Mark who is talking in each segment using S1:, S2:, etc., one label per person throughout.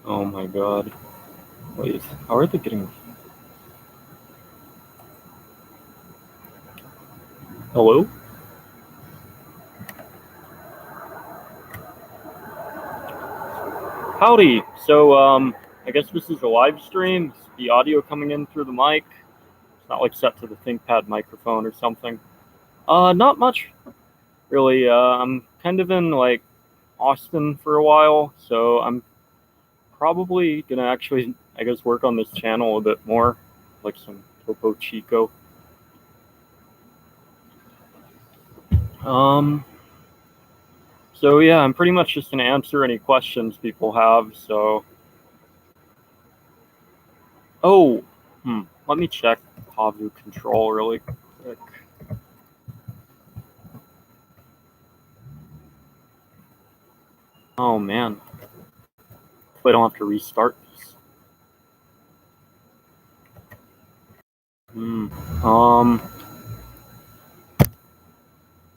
S1: Oh my god. Wait, how are they getting... Hello? Howdy! So, I guess this is a live stream. Is the audio coming in through the mic? It's not like set to the ThinkPad microphone or something. Not much, really. I'm kind of in, like, Austin for a while, so I'm probably gonna actually, I guess, work on this channel a bit more, like some Topo Chico. So yeah, I'm pretty much just gonna answer any questions people have, so... Oh, let me check Pavu control really quick. Oh man, I don't have to restart this.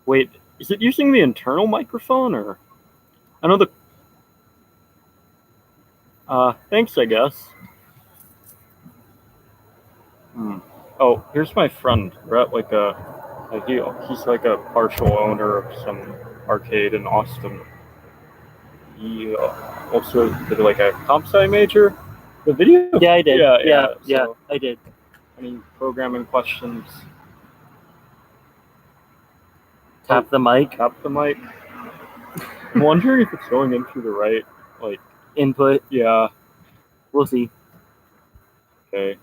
S1: Wait, is it using the internal microphone or? I know the. Thanks, I guess. Oh, here's my friend. We're at like he's like a partial owner of some arcade in Austin. He also did like a comp sci major. The video?
S2: Yeah, I did. Yeah,
S1: So,
S2: I did.
S1: Any programming questions?
S2: Tap the mic.
S1: Tap the mic. I'm wondering if it's going in through the right, like,
S2: input.
S1: Yeah.
S2: We'll see.
S1: Okay.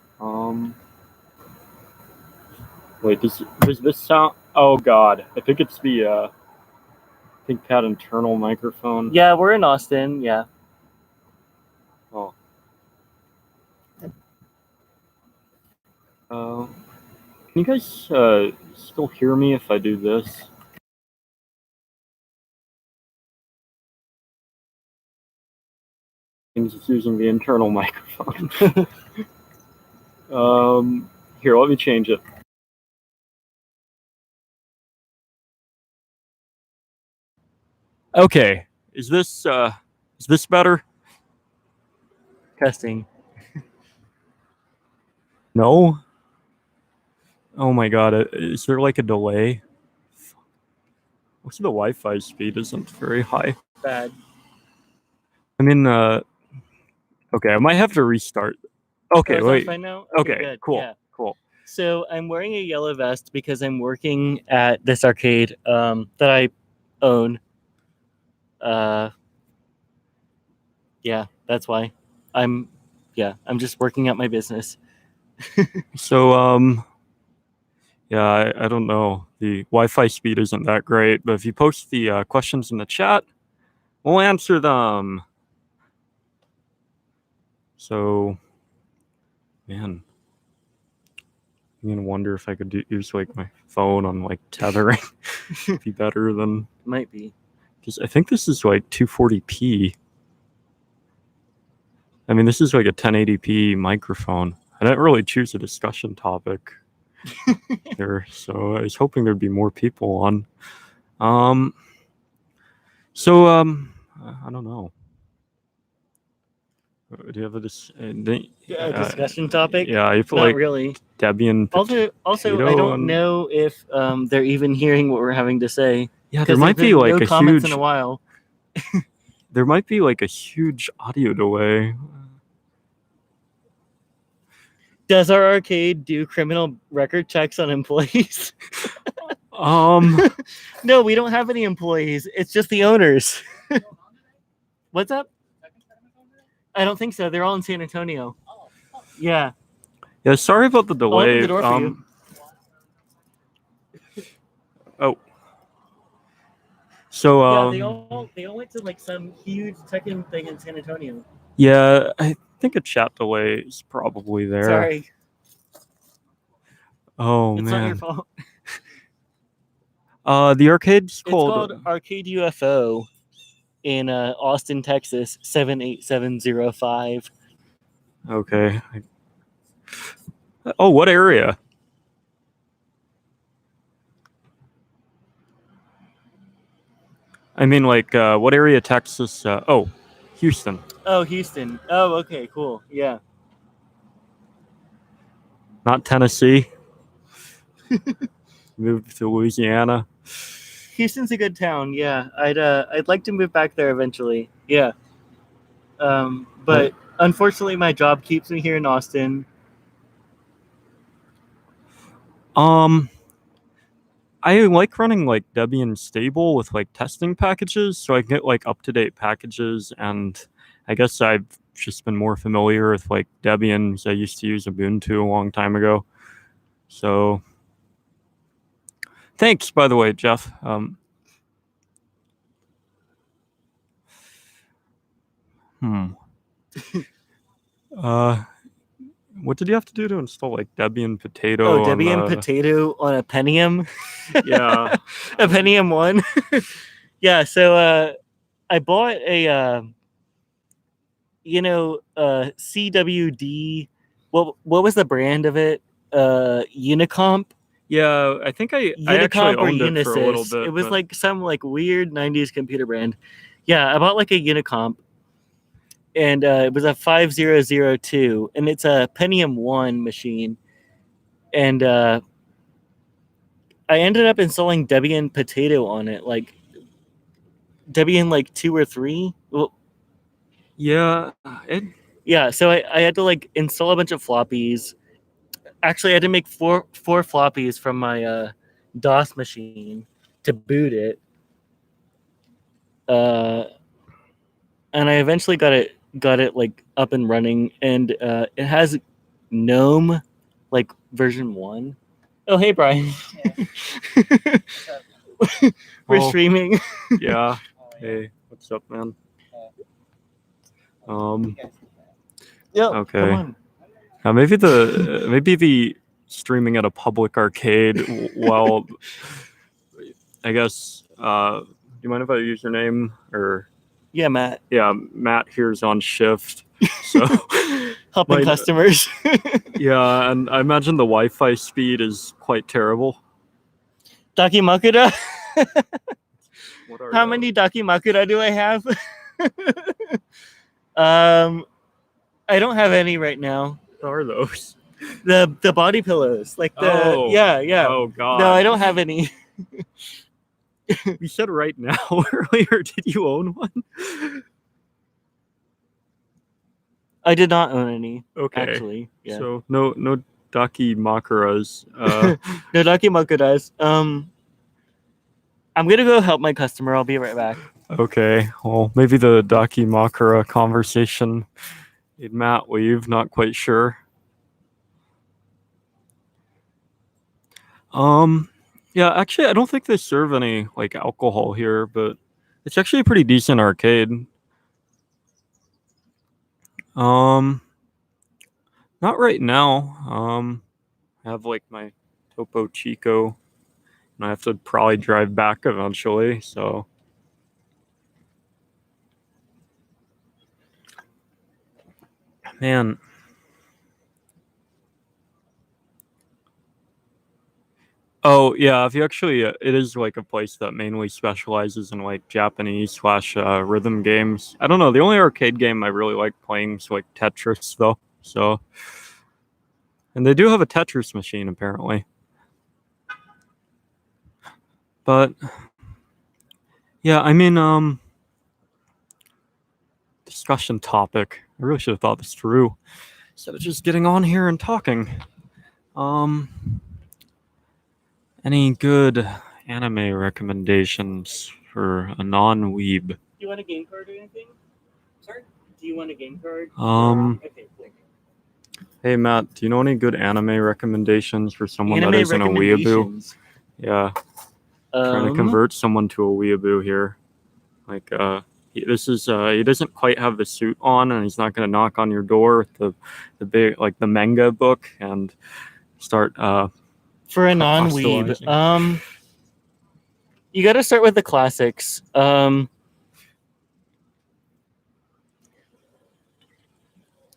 S1: Wait, does this sound? Oh god, I think it's the ThinkPad internal microphone.
S2: Yeah, we're in Austin. Yeah.
S1: Oh. Can you guys still hear me if I do this? Seems it's using the internal microphone. Here, let me change it. Okay, is this better?
S2: Testing.
S1: No? Oh my god, is there like a delay? What's the Wi-Fi speed isn't very high.
S2: Bad.
S1: I mean, okay, I might have to restart. Okay, wait.
S2: Fine now?
S1: Okay,
S2: good.
S1: cool,
S2: Yeah.
S1: cool.
S2: So I'm wearing a yellow vest because I'm working at this arcade that I own. Yeah, that's why. I'm just working at my business.
S1: So, yeah, I don't know. The Wi-Fi speed isn't that great, but if you post the questions in the chat, we'll answer them. So, man, I'm gonna wonder if I could use like my phone on like tethering. Be better than.
S2: Might be.
S1: Because I think this is like 240p. I mean, this is like a 1080p microphone. I didn't really choose a discussion topic here, so I was hoping there'd be more people on. I don't know. Do you have a
S2: discussion topic?
S1: Yeah, you put
S2: Not
S1: like
S2: really.
S1: Debian.
S2: Also, I don't know if they're even hearing what we're having to say.
S1: Yeah, there might be like
S2: no
S1: a
S2: comments
S1: huge.
S2: in a while.
S1: There might be like a huge audio delay.
S2: Does our arcade do criminal record checks on employees? No, we don't have any employees. It's just the owners. What's up? I don't think so. They're all in San Antonio. Yeah.
S1: Yeah, sorry about the delay.
S2: I'll open the door for you.
S1: Oh. So
S2: yeah, they all went to like some huge tech-in thing in San Antonio.
S1: Yeah, I think a chat delay is probably there.
S2: Sorry.
S1: Oh,
S2: it's
S1: man.
S2: It's not your fault.
S1: The arcade's
S2: called Arcade UFO in Austin, Texas, 78705.
S1: Okay. Oh, what area? I mean, like, what area, Texas? Oh, Houston.
S2: Oh, Houston. Oh, okay, cool. Yeah.
S1: Not Tennessee. Moved to Louisiana.
S2: Houston's a good town. Yeah, I'd like to move back there eventually. Yeah. But unfortunately, my job keeps me here in Austin.
S1: I like running like Debian stable with like testing packages, so I can get like up-to-date packages, and I guess I've just been more familiar with like Debian because I used to use Ubuntu a long time ago. So thanks, by the way, Jeff. What did you have to do to install like Debian Potato?
S2: Oh, Debian Potato on a Pentium.
S1: Yeah,
S2: a Pentium 1. Yeah, so I bought a CWD. What was the brand of it? Unicomp.
S1: Yeah, I think I actually owned it for a little bit.
S2: It was like some like weird 90s computer brand. Yeah, I bought like a Unicomp, and it was a 5002, and it's a Pentium 1 machine. And I ended up installing Debian Potato on it, like Debian like 2 or 3. Well,
S1: yeah,
S2: yeah, so I had to like install a bunch of floppies. Actually, I had to make four floppies from my DOS machine to boot it. And I eventually got it like up and running, and it has GNOME like version 1. Oh, hey Brian. We're streaming.
S1: Yeah. Hey, what's up, man?
S2: Yeah.
S1: Okay.
S2: Come on.
S1: Maybe the streaming at a public arcade while I guess do you mind if I use your name or
S2: Yeah, Matt.
S1: Yeah, Matt here's on shift. So
S2: helping customers.
S1: Yeah, and I imagine the Wi-Fi speed is quite terrible.
S2: Dakimakura? How many Dakimakura do I have? I don't have any right now.
S1: What are those?
S2: The body pillows. Like the yeah.
S1: Oh god.
S2: No, I don't have any.
S1: You said right now earlier, did you own one?
S2: I did not own any.
S1: Okay.
S2: Actually. Yeah.
S1: So no Dakimakuras.
S2: No Dakimakuras. I'm gonna go help my customer. I'll be right back.
S1: Okay. Well, maybe the Dakimakura conversation made Matt leave, not quite sure. Yeah, actually I don't think they serve any like alcohol here, but it's actually a pretty decent arcade. Not right now. I have like my Topo Chico, and I have to probably drive back eventually, so man. Oh yeah, if you actually, it is like a place that mainly specializes in like Japanese / rhythm games. I don't know. The only arcade game I really like playing is like Tetris, though. So, and they do have a Tetris machine apparently. But yeah, I mean, discussion topic. I really should have thought this through instead of just getting on here and talking. Any good anime recommendations for a non-weeb?
S2: Do you want a game card or anything? Sorry? Do you want a game card? Okay, cool.
S1: Hey Matt, do you know any good anime recommendations for someone that isn't a weeaboo? Yeah. Trying to convert someone to a weeaboo here. Like he doesn't quite have the suit on, and he's not gonna knock on your door with the big like the manga book and start
S2: for a non-weeb. You got to start with the classics. I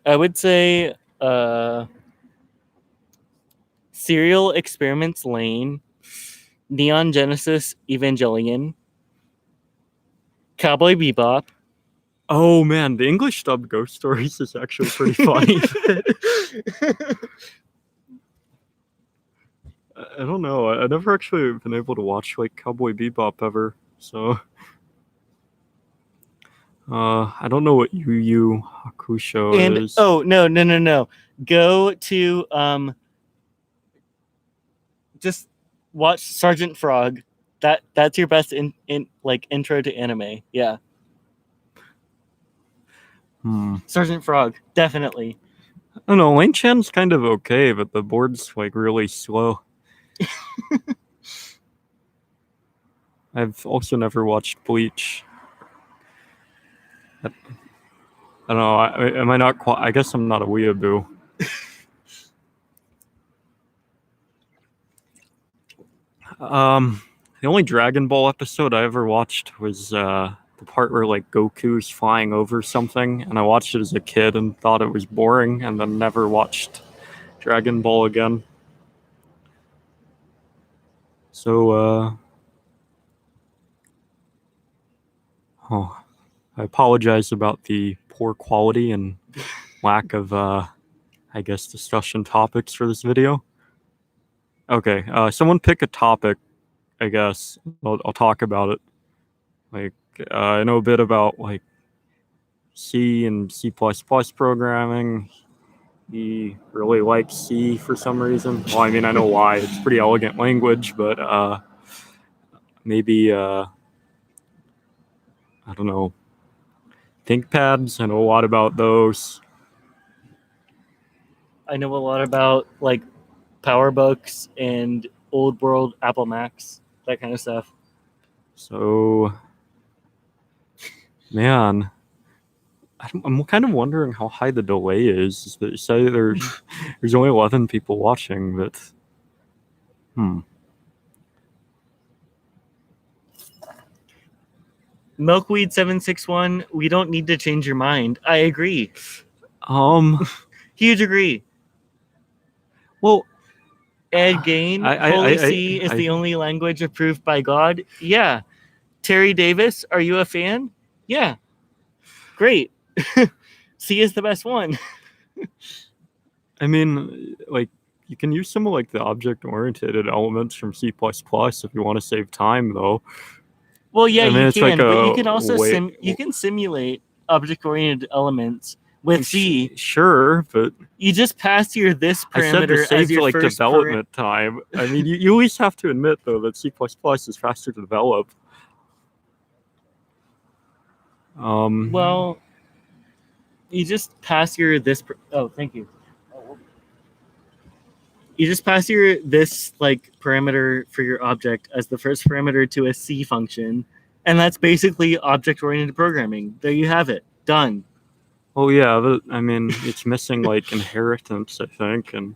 S2: would say Serial Experiments Lane, Neon Genesis Evangelion, Cowboy Bebop.
S1: Oh man, the English dub Ghost Stories is actually pretty funny. I don't know. I never actually been able to watch like Cowboy Bebop ever, so I don't know what Yu Yu Hakusho
S2: And
S1: is.
S2: oh no. Go to just watch Sergeant Frog. That's your best in like intro to anime. Yeah. Sergeant Frog, definitely.
S1: I don't know, Lane Chan's kind of okay, but the board's like really slow. I've also never watched Bleach. I don't know. Am I not? I guess I'm not a weeaboo. The only Dragon Ball episode I ever watched was the part where like Goku's flying over something, and I watched it as a kid and thought it was boring, and then never watched Dragon Ball again. So, I apologize about the poor quality and lack of, I guess, discussion topics for this video. Okay, someone pick a topic, I guess. I'll talk about it. Like, I know a bit about, like, C and C++ programming. He really likes C for some reason. Well, I mean, I know why. It's a pretty elegant language, but maybe, I don't know, ThinkPads. I know a lot about those.
S2: I know a lot about like PowerBooks and old world Apple Macs, that kind of stuff.
S1: So, man, I'm kind of wondering how high the delay is. They say there's only 11 people watching, but
S2: Milkweed761, we don't need to change your mind. I agree. Huge agree.
S1: Well,
S2: Ed Gain, Holy C is the only language approved by God. Yeah. Terry Davis, are you a fan? Yeah. Great. C is the best one.
S1: I mean, like, you can use some of like the object-oriented elements from C++ if you want to save time, though.
S2: Well, yeah, I mean, you can, like but you can also you can simulate object-oriented elements with C.
S1: Sure, but
S2: you just pass your this parameter
S1: as
S2: your
S1: like
S2: first
S1: development time. I mean, you always have to admit though that C++ is faster to develop.
S2: Well, you just pass your this. Oh, thank you. You just pass your this like parameter for your object as the first parameter to a C function, and that's basically object-oriented programming. There you have it. Done.
S1: Oh yeah, but I mean, it's missing like inheritance, I think, and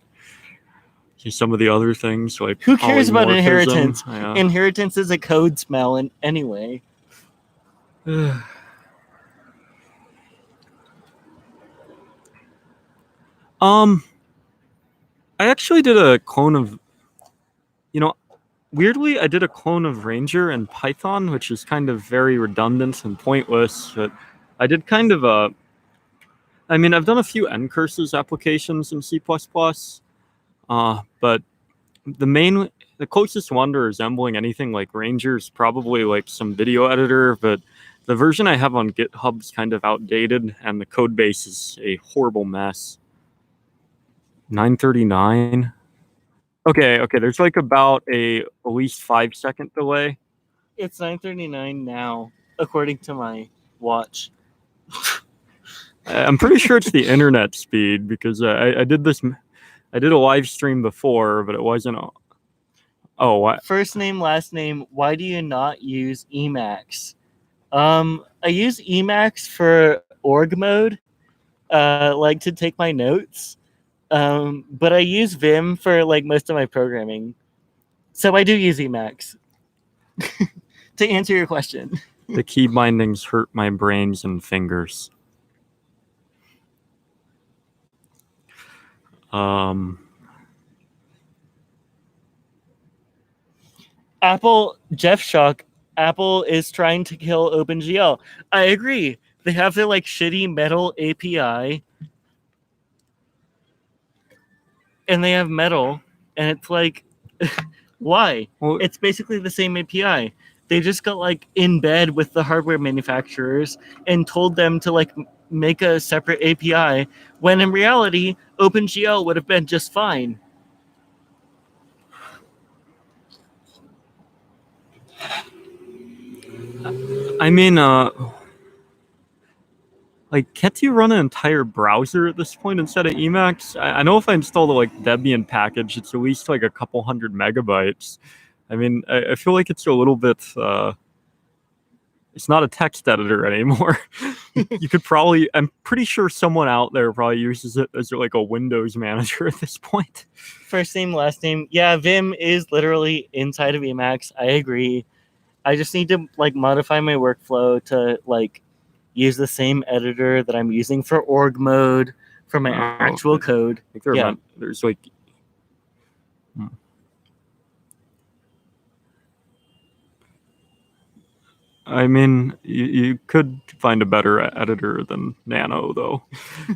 S1: some of the other things like
S2: who cares about inheritance?
S1: Yeah.
S2: Inheritance is a code smell, and anyway.
S1: I actually did a clone of, weirdly, I did a clone of Ranger in Python, which is kind of very redundant and pointless, but I did kind of I mean, I've done a few ncurses applications in C++, but the closest one to resembling anything like Ranger is probably like some video editor, but the version I have on GitHub is kind of outdated, and the code base is a horrible mess. 939. Okay, there's like about at least 5-second delay.
S2: It's 9:39 now, according to my watch.
S1: I'm pretty sure it's the internet speed because I did a live stream before, but it wasn't. Oh, what?
S2: First name, last name. Why do you not use Emacs? I use Emacs for org mode, like to take my notes. But I use Vim for like most of my programming. So I do use Emacs. To answer your question.
S1: The key bindings hurt my brains and fingers.
S2: Apple, Jeff Shock, Apple is trying to kill OpenGL. I agree. They have their like shitty metal API, and they have metal, and it's like, why?
S1: Well,
S2: It's basically the same API. They just got like in bed with the hardware manufacturers and told them to like make a separate API, when in reality, OpenGL would have been just fine.
S1: I mean, like, can't you run an entire browser at this point instead of Emacs? I know if I install the like Debian package, it's at least like a couple hundred megabytes. I mean, I feel like it's a little bit. It's not a text editor anymore. You could probably. I'm pretty sure someone out there probably uses it as like a Windows manager at this point.
S2: First name, last name. Yeah, Vim is literally inside of Emacs. I agree. I just need to like modify my workflow to like use the same editor that I'm using for org mode for my actual code.
S1: I think there's like. I mean, you could find a better editor than Nano, though.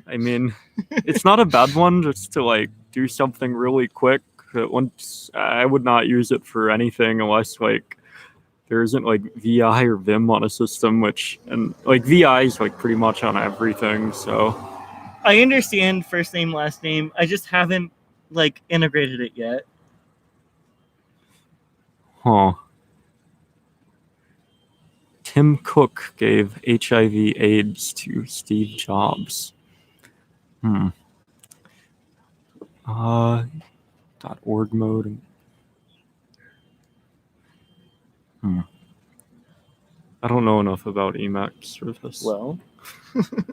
S1: I mean, it's not a bad one just to like do something really quick. Once I would not use it for anything unless like there isn't like VI or Vim on a system, and like VI is like pretty much on everything. So
S2: I understand first name, last name. I just haven't like integrated it yet.
S1: Huh. Tim Cook gave HIV/AIDS to Steve Jobs. .org mode. I don't know enough about Emacs for this.
S2: Well,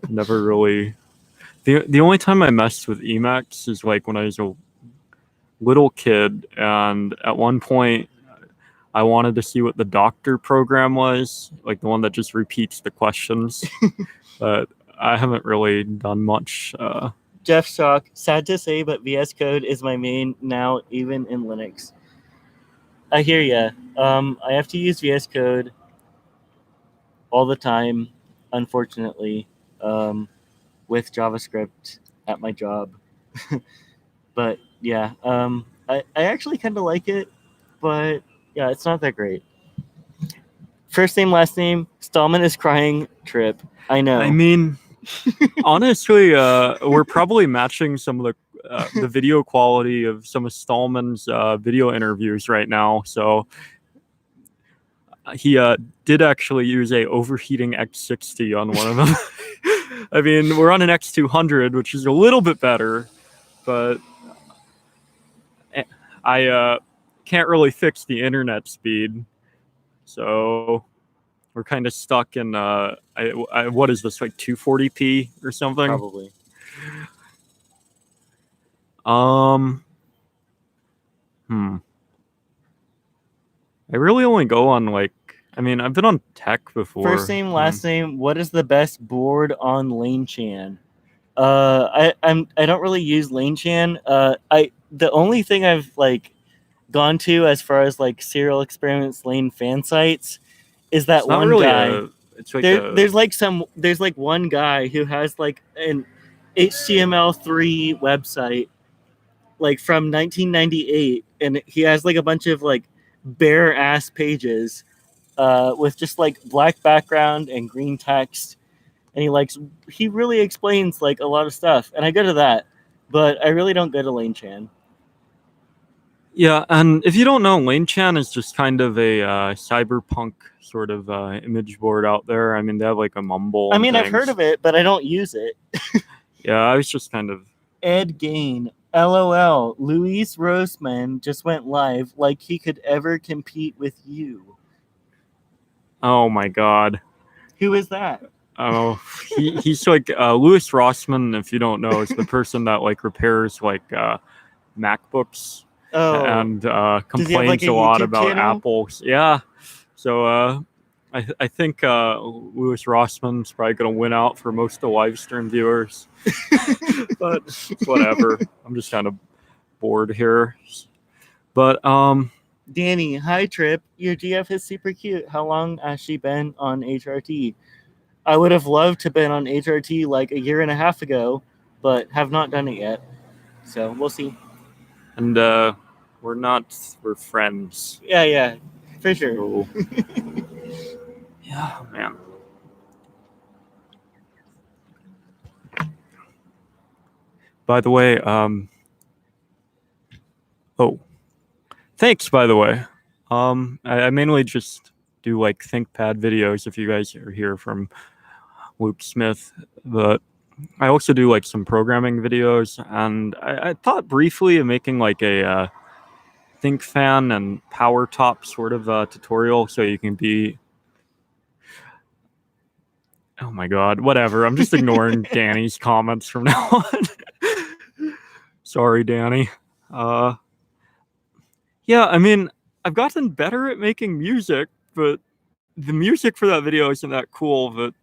S1: never really. The only time I messed with Emacs is like when I was a little kid, and at one point I wanted to see what the doctor program was, like the one that just repeats the questions. But I haven't really done much.
S2: Jeff Shock, sad to say, but VS Code is my main now, even in Linux. I hear ya. I have to use VS Code all the time, unfortunately, with JavaScript at my job. But yeah, I actually kind of like it, but yeah, it's not that great. First name, last name, Stallman is crying, Trip. I know.
S1: I mean, honestly, we're probably matching some of the video quality of some of Stallman's video interviews right now. So he did actually use a overheating X60 on one of them. I mean, we're on an X200, which is a little bit better, but I can't really fix the internet speed. So we're kind of stuck in what is this, like 240p or something?
S2: Probably.
S1: I really only go on like, I mean, I've been on tech before.
S2: First name, last name. What is the best board on LaneChan? I don't really use LaneChan. The only thing I've like gone to as far as like Serial Experiments Lane fan sites is that one really guy. There's like one guy who has like an HTML3 website like from 1998, and he has like a bunch of like bare ass pages with just like black background and green text, and he really explains like a lot of stuff, and I go to that, but I really don't go to LaneChan.
S1: Yeah, and if you don't know, LaneChan is just kind of a cyberpunk sort of image board out there. I mean, they have like a mumble.
S2: I mean, I've heard of it, but I don't use it.
S1: Yeah, I was just kind of...
S2: Ed Gain, LOL, Luis Roseman just went live like he could ever compete with you.
S1: Oh my god.
S2: Who is that?
S1: Oh, he's like Louis Rossmann, if you don't know, is the person that like repairs like MacBooks.
S2: Oh,
S1: and complains a lot about
S2: channel?
S1: Apple's. Yeah. So I think Louis Rossmann's probably going to win out for most of the live stream viewers. But whatever. I'm just kind of bored here. But
S2: Danny, hi Trip. Your GF is super cute. How long has she been on HRT? I would have loved to have been on HRT like a year and a half ago, but have not done it yet. So we'll see.
S1: And we're friends.
S2: Yeah, for sure.
S1: So, yeah, man. By the way, thanks, by the way. I mainly just do like ThinkPad videos if you guys are here from Luke Smith, but I also do like some programming videos, and I thought briefly of making like a ThinkFan and PowerTop sort of tutorial so you can be. Oh my god, whatever. I'm just ignoring Danny's comments from now on. Sorry, Danny. Yeah, I mean, I've gotten better at making music, but the music for that video isn't that cool. But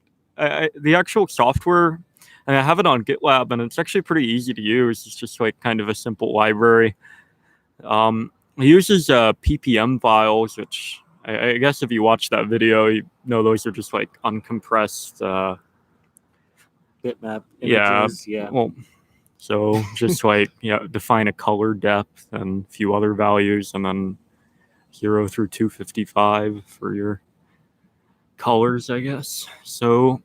S1: the actual software, and I have it on GitLab, and it's actually pretty easy to use. It's just like kind of a simple library. It uses ppm files, which I guess if you watch that video, you know those are just like uncompressed
S2: bitmap images. Yeah.
S1: Well, so just like define a color depth and a few other values, and then 0 through 255 for your colors, I guess. So,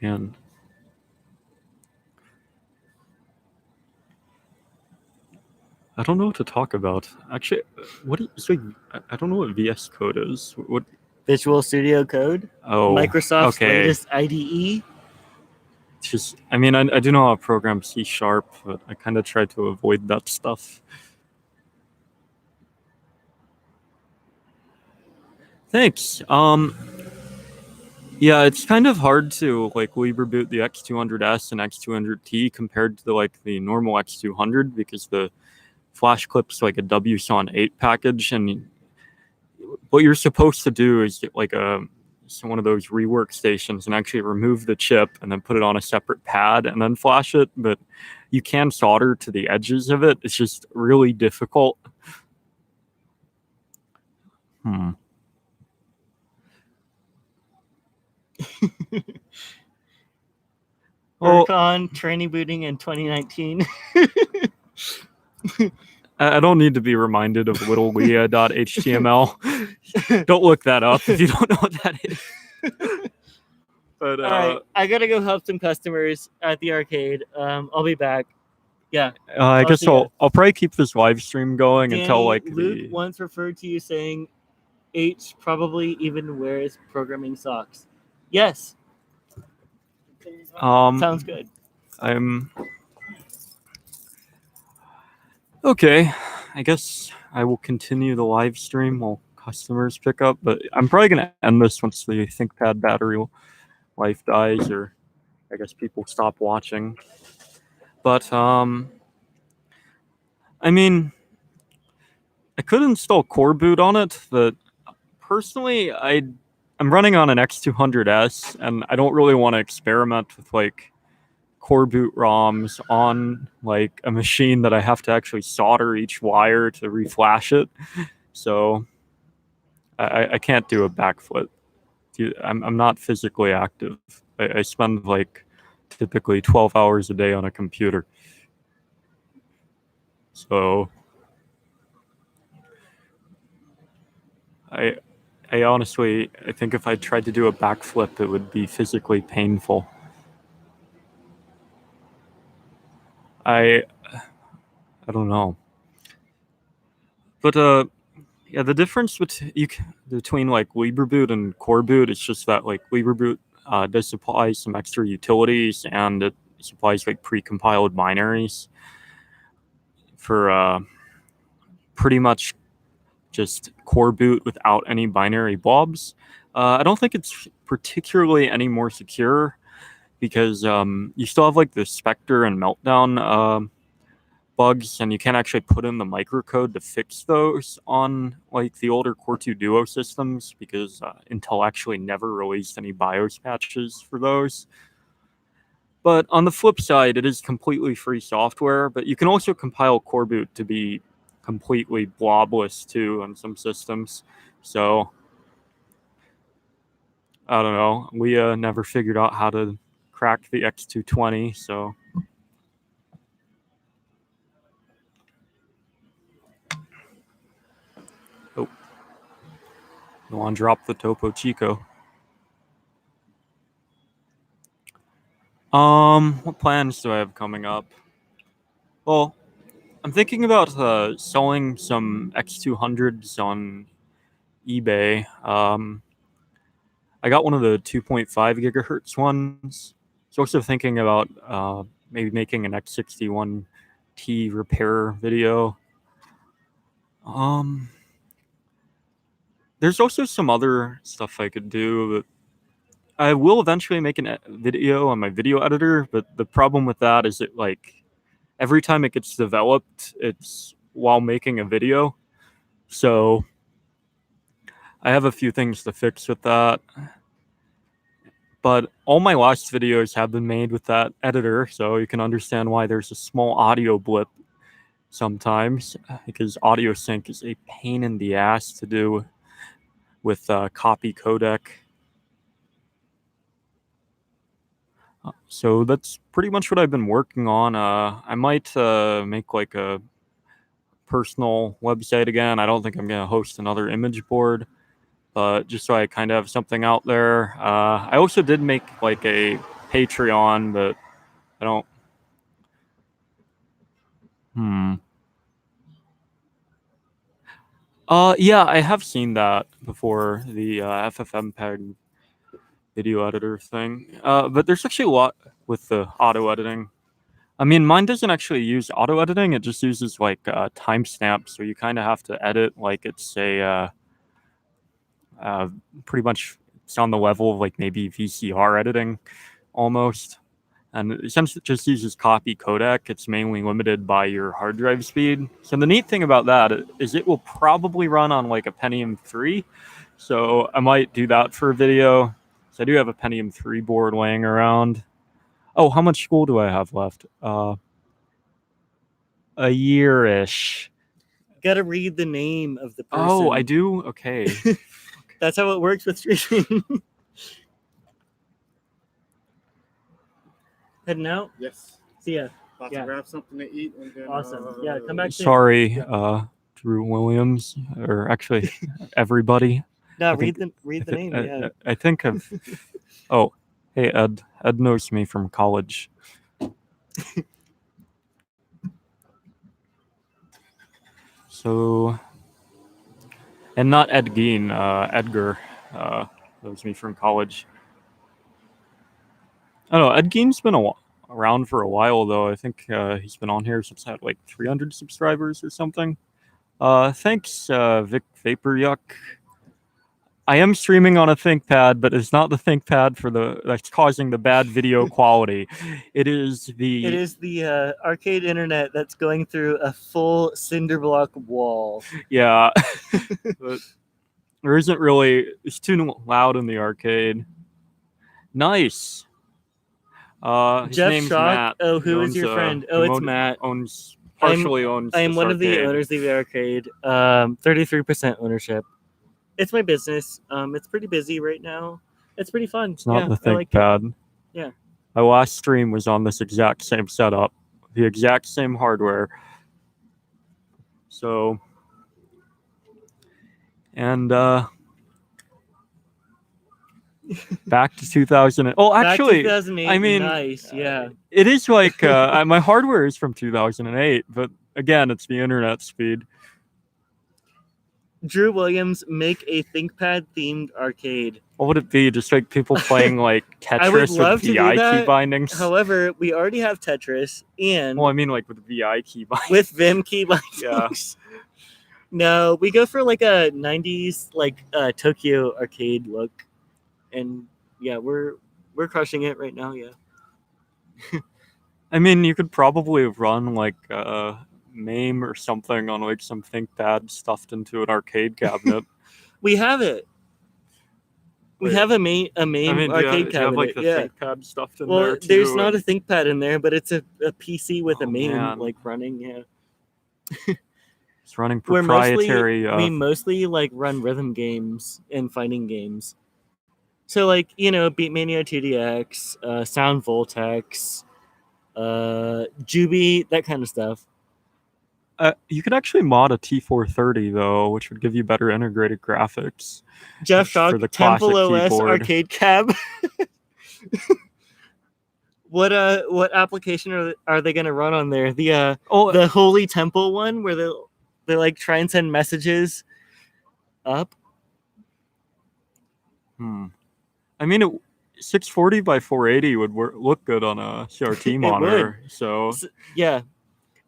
S1: and I don't know what to talk about. Actually, I don't know what VS Code is. What
S2: Visual Studio Code?
S1: Oh,
S2: Microsoft's
S1: okay.
S2: latest IDE?
S1: It's just, I mean, I do know how to program C#, but I kind of try to avoid that stuff. Thanks. Yeah, it's kind of hard to like reboot the X200S and X200T compared to the normal X200 because the flash clip's like a WSON 8 package, and what you're supposed to do is get like one of those rework stations and actually remove the chip and then put it on a separate pad and then flash it, but you can solder to the edges of it. It's just really difficult.
S2: Work on training booting in 2019.
S1: I don't need to be reminded of littlelia.html. Don't look that up if you don't know what that is. But
S2: all right, I gotta go help some customers at the arcade. I'll be back. Yeah.
S1: I guess I'll probably keep this live stream going
S2: Danny,
S1: until
S2: Luke once referred to you saying H probably even wears programming socks. Yes. Sounds good.
S1: Okay. I guess I will continue the live stream while customers pick up, but I'm probably gonna end this once the ThinkPad battery life dies, or I guess people stop watching. But I mean, I could install Core Boot on it, but personally, I'm running on an X200S, and I don't really want to experiment with like Core Boot ROMs on like a machine that I have to actually solder each wire to reflash it. So I can't do a backflip. I'm not physically active. I spend like typically 12 hours a day on a computer. So I honestly, I think if I tried to do a backflip, it would be physically painful. I don't know. But yeah, the difference between like LibreBoot and Core Boot is just that like LibreBoot does supply some extra utilities, and it supplies like pre-compiled binaries for pretty much just Core Boot without any binary blobs. I don't think it's particularly any more secure because you still have like the Spectre and Meltdown bugs, and you can't actually put in the microcode to fix those on like the older Core 2 Duo systems because Intel actually never released any BIOS patches for those. But on the flip side, it is completely free software, but you can also compile Core Boot to be completely blobless too on some systems. So I don't know. We never figured out how to crack the X220. So oh, no one dropped the Topo Chico. What plans do I have coming up? Well, I'm thinking about selling some X200s on eBay. I got one of the 2.5 gigahertz ones. So also thinking about maybe making an X61T repair video. There's also some other stuff I could do. I will eventually make a video on my video editor, but the problem with that is it like every time it gets developed, it's while making a video. So I have a few things to fix with that. But all my last videos have been made with that editor, so you can understand why there's a small audio blip sometimes, because audio sync is a pain in the ass to do with copy codec. So that's pretty much what I've been working on. I might make like a personal website again. I don't think I'm going to host another image board, but just so I kind of have something out there. I also did make like a Patreon, but I don't. Yeah, I have seen that before, the FFmpeg video editor thing. But there's actually a lot with the auto editing. I mean, mine doesn't actually use auto editing. It just uses like timestamps, so you kind of have to edit like it's a pretty much it's on the level of like maybe VCR editing almost. And since it just uses copy codec, it's mainly limited by your hard drive speed. So the neat thing about that is it will probably run on like a Pentium 3. So I might do that for a video. So I do have a Pentium 3 board laying around. Oh, how much school do I have left? A year-ish.
S2: Gotta read the name of the person.
S1: Oh, I do? Okay.
S2: That's how it works with streaming. Heading out?
S3: Yes.
S2: See ya.
S3: About
S2: Yeah.
S3: to grab something to eat and then.
S2: Awesome. Yeah, come back.
S1: Sorry, Drew Williams, or actually everybody.
S2: No,
S1: I
S2: read
S1: think-
S2: the name. Yeah.
S1: I think I've. Oh, hey Ed. Ed knows me from college. So, and not Ed Gein, Edgar knows me from college. I don't know. Ed Gein's been around for a while though. I think he's been on here since I had like 300 subscribers or something. Thanks, Vic Vapor Yuck. I am streaming on a ThinkPad, but it's not the ThinkPad that's causing the bad video quality. It is the
S2: arcade internet that's going through a full cinder block wall.
S1: Yeah. But there isn't really. It's too loud in the arcade. Nice. His
S2: Jeff
S1: name's
S2: Schock.
S1: Matt.
S2: Oh, who
S1: He
S2: is your
S1: owns,
S2: friend? Oh, it's Matt.
S1: Partially owns.
S2: I am
S1: this
S2: one of the
S1: arcade.
S2: owners of the arcade. 33% ownership. It's my business. It's pretty busy right now. It's pretty fun.
S1: It's not the
S2: I like it.
S1: ThinkPad.
S2: Yeah.
S1: My last stream was on this exact same setup, the exact same hardware. So, and back to 2000. Oh, actually,
S2: 2008,
S1: I mean,
S2: nice. Yeah.
S1: It is like my hardware is from 2008, but again, it's the internet speed.
S2: Drew Williams, make a ThinkPad themed arcade.
S1: What would it be? Just like people playing like
S2: I would
S1: Tetris
S2: love
S1: with
S2: to do
S1: VI
S2: that.
S1: key bindings?
S2: However, we already have Tetris and
S1: Well, I mean like with VI key bindings.
S2: with Vim key bindings.
S1: Yeah.
S2: No, we go for like a 90s like Tokyo arcade look. And yeah, we're crushing it right now, yeah.
S1: I mean, you could probably run like MAME or something on like some ThinkPad stuffed into an arcade cabinet.
S2: We have it. We
S1: Wait.
S2: have a MAME arcade cabinet.
S1: Do you have like the
S2: yeah.
S1: ThinkPad stuffed in
S2: Well,
S1: there too?
S2: there's not a ThinkPad in there, but it's a PC with a
S1: Oh,
S2: MAME
S1: man.
S2: like running, yeah.
S1: It's running
S2: we
S1: proprietary.
S2: mostly like run rhythm games and fighting games. So like, you know, Beatmania 2DX, Sound Voltex, Juby, that kind of stuff.
S1: You could actually mod a T430 though, which would give you better integrated graphics.
S2: Jeff Shock,
S1: for the
S2: Temple
S1: classic
S2: OS
S1: keyboard.
S2: Arcade Cab. What application are they gonna run on there? The Holy Temple one where they like try and send messages up.
S1: I mean, 640 by 480 would look good on a CRT monitor. So
S2: yeah,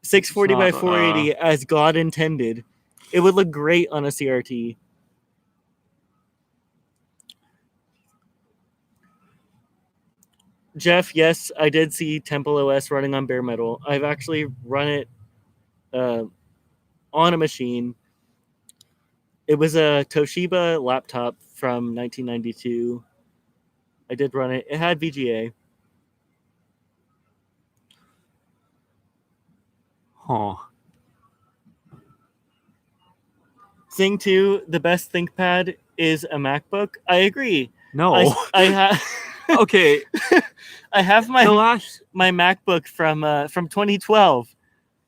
S2: 640 by 480 as God intended. It would look great on a CRT. Jeff, yes, I did see Temple OS running on bare metal. I've actually run it on a machine. It was a Toshiba laptop from 1992. I did run it. It had VGA.
S1: Huh.
S2: Thing 2, the best ThinkPad is a MacBook. I agree.
S1: No.
S2: I have
S1: okay.
S2: I have my MacBook from 2012,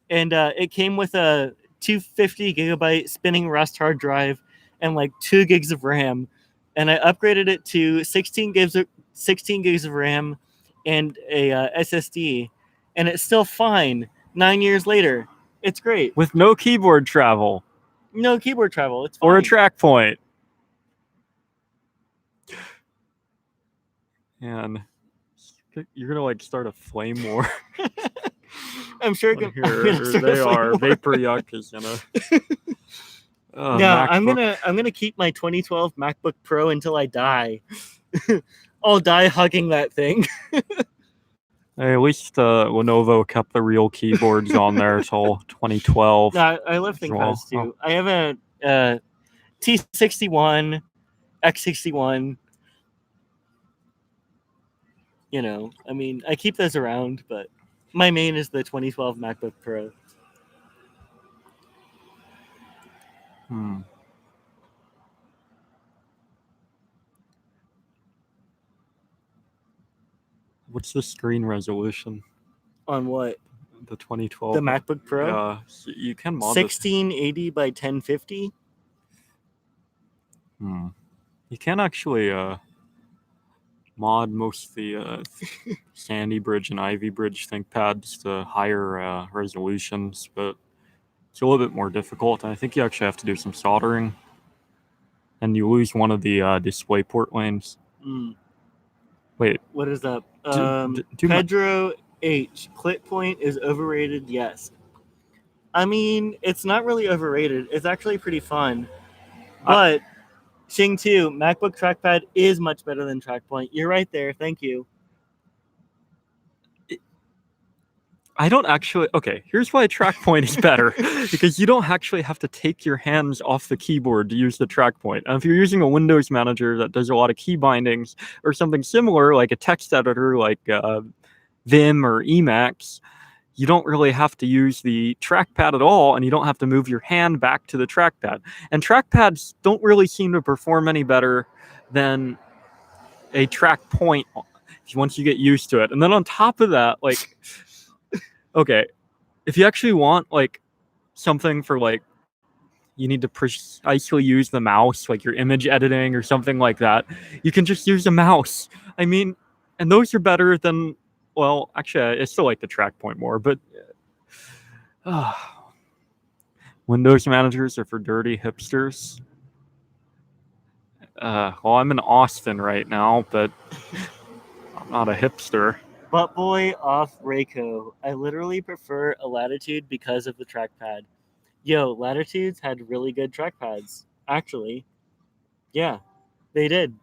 S2: and it came with a 250 gigabyte spinning Rust hard drive and like 2 gigs of RAM, and I upgraded it to 16 gigs of RAM and a SSD, and it's still fine 9 years later. It's great
S1: with no keyboard travel.
S2: No keyboard travel. It's fine.
S1: Or a track point. And you're gonna like start a flame war.
S2: I'm sure
S1: here they are. Vapor Yuck is gonna.
S2: No, I'm gonna keep my 2012 MacBook Pro until I die. I'll die hugging that thing.
S1: Hey, at least Lenovo kept the real keyboards on there till 2012.
S2: No, I love ThinkPads too. I have a T61, X61. You know, I mean, I keep those around, but my main is the 2012 MacBook Pro.
S1: What's the screen resolution?
S2: On what?
S1: The 2012.
S2: The MacBook Pro?
S1: Yeah, so you can mod
S2: 1680 by 1050.
S1: You can actually mod most of the Sandy Bridge and Ivy Bridge ThinkPads to higher resolutions, but it's a little bit more difficult. I think you actually have to do some soldering, and you lose one of the DisplayPort lanes. Wait,
S2: what is that? Pedro H. Click point is overrated. Yes, I mean it's not really overrated. It's actually pretty fun, but Xing 2 MacBook trackpad is much better than TrackPoint. You're right there. Thank you.
S1: I don't actually. Okay, here's why TrackPoint is better. Because you don't actually have to take your hands off the keyboard to use the TrackPoint. And if you're using a Windows manager that does a lot of key bindings or something similar, like a text editor like Vim or Emacs, you don't really have to use the trackpad at all, and you don't have to move your hand back to the trackpad. And trackpads don't really seem to perform any better than a TrackPoint once you get used to it. And then on top of that, like... Okay, if you actually want like something for like you need to precisely use the mouse, like your image editing or something like that, you can just use a mouse. I mean, and those are better than, well, actually, I still like the TrackPoint more, but Windows managers are for dirty hipsters. Well, I'm in Austin right now, but I'm not a hipster.
S2: Butt boy off Rayco. I literally prefer a Latitude because of the trackpad. Yo, Latitudes had really good trackpads, actually. Yeah, they did.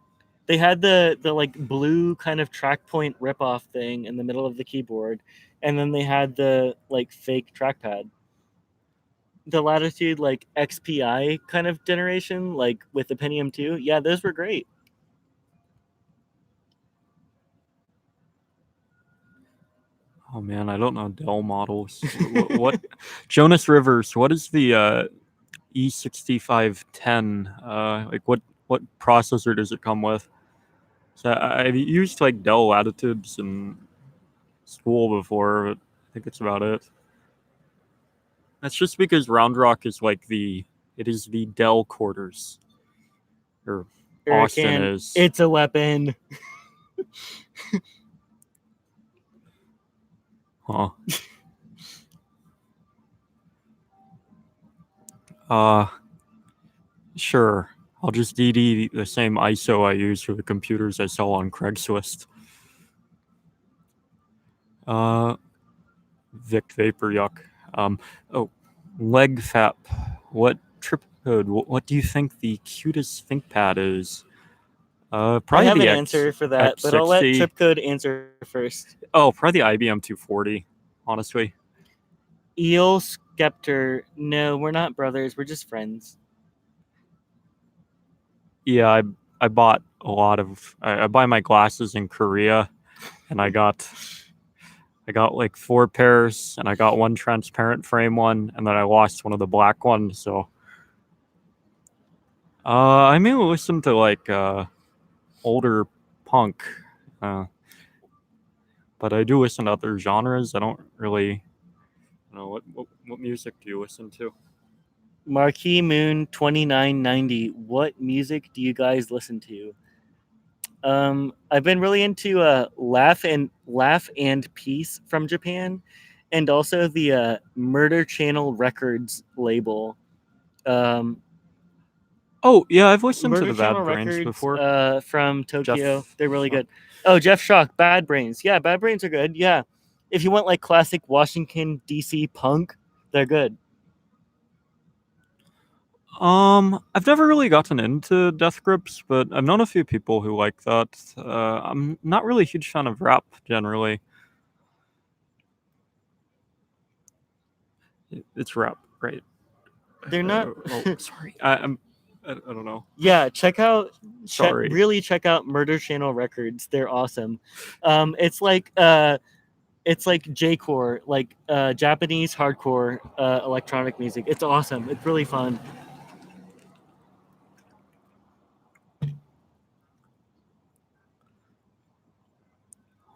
S2: They had the like blue kind of TrackPoint ripoff thing in the middle of the keyboard, and then they had the like fake trackpad. The Latitude like XPI kind of generation, like with the Pentium 2. Yeah, those were great.
S1: Oh man, I don't know Dell models. what Jonas Rivers, what is the E6510. Like what processor does it come with? So I've used like Dell Latitudes in school before, but I think that's about it. That's just because Round Rock is like it is the Dell quarters. Or Austin
S2: Erican,
S1: is.
S2: it's a weapon.
S1: Huh. Sure. I'll just DD the same ISO I use for the computers I sell on Craigslist. Vic Vapor Yuck. Oh, Legfap. What trip code? What do you think the cutest ThinkPad is?
S2: I
S1: Probably
S2: have
S1: the
S2: an answer for that, but I'll let Tripcode answer first.
S1: Oh, probably the IBM 240, honestly.
S2: Eel Skeptor. No, we're not brothers. We're just friends.
S1: Yeah, I bought a lot of. I buy my glasses in Korea, and I got like 4 pairs, and I got one transparent frame one, and then I lost one of the black ones. So, I mainly listen to like older punk, but I do listen to other genres. I don't really know what music do you listen to?
S2: Marquee Moon 2990. What music do you guys listen to? I've been really into Laugh and Peace from Japan, and also the Murder Channel Records label.
S1: Oh yeah, I've listened
S2: Murder
S1: to the
S2: Channel
S1: Bad Brains
S2: Records
S1: before.
S2: from Tokyo. They're really
S1: Shock.
S2: good. Oh, Jeff Shock, Bad Brains. Yeah, Bad Brains are good. Yeah, if you want like classic Washington D.C. punk, they're good.
S1: I've never really gotten into Death Grips, but I've known a few people who like that. I'm not really a huge fan of rap generally. It's rap, right?
S2: They're not.
S1: Sorry, I don't know.
S2: Yeah, check out.
S1: Sorry.
S2: Really check out Murder Channel Records. They're awesome. It's like J-core, like Japanese hardcore electronic music. It's awesome. It's really fun.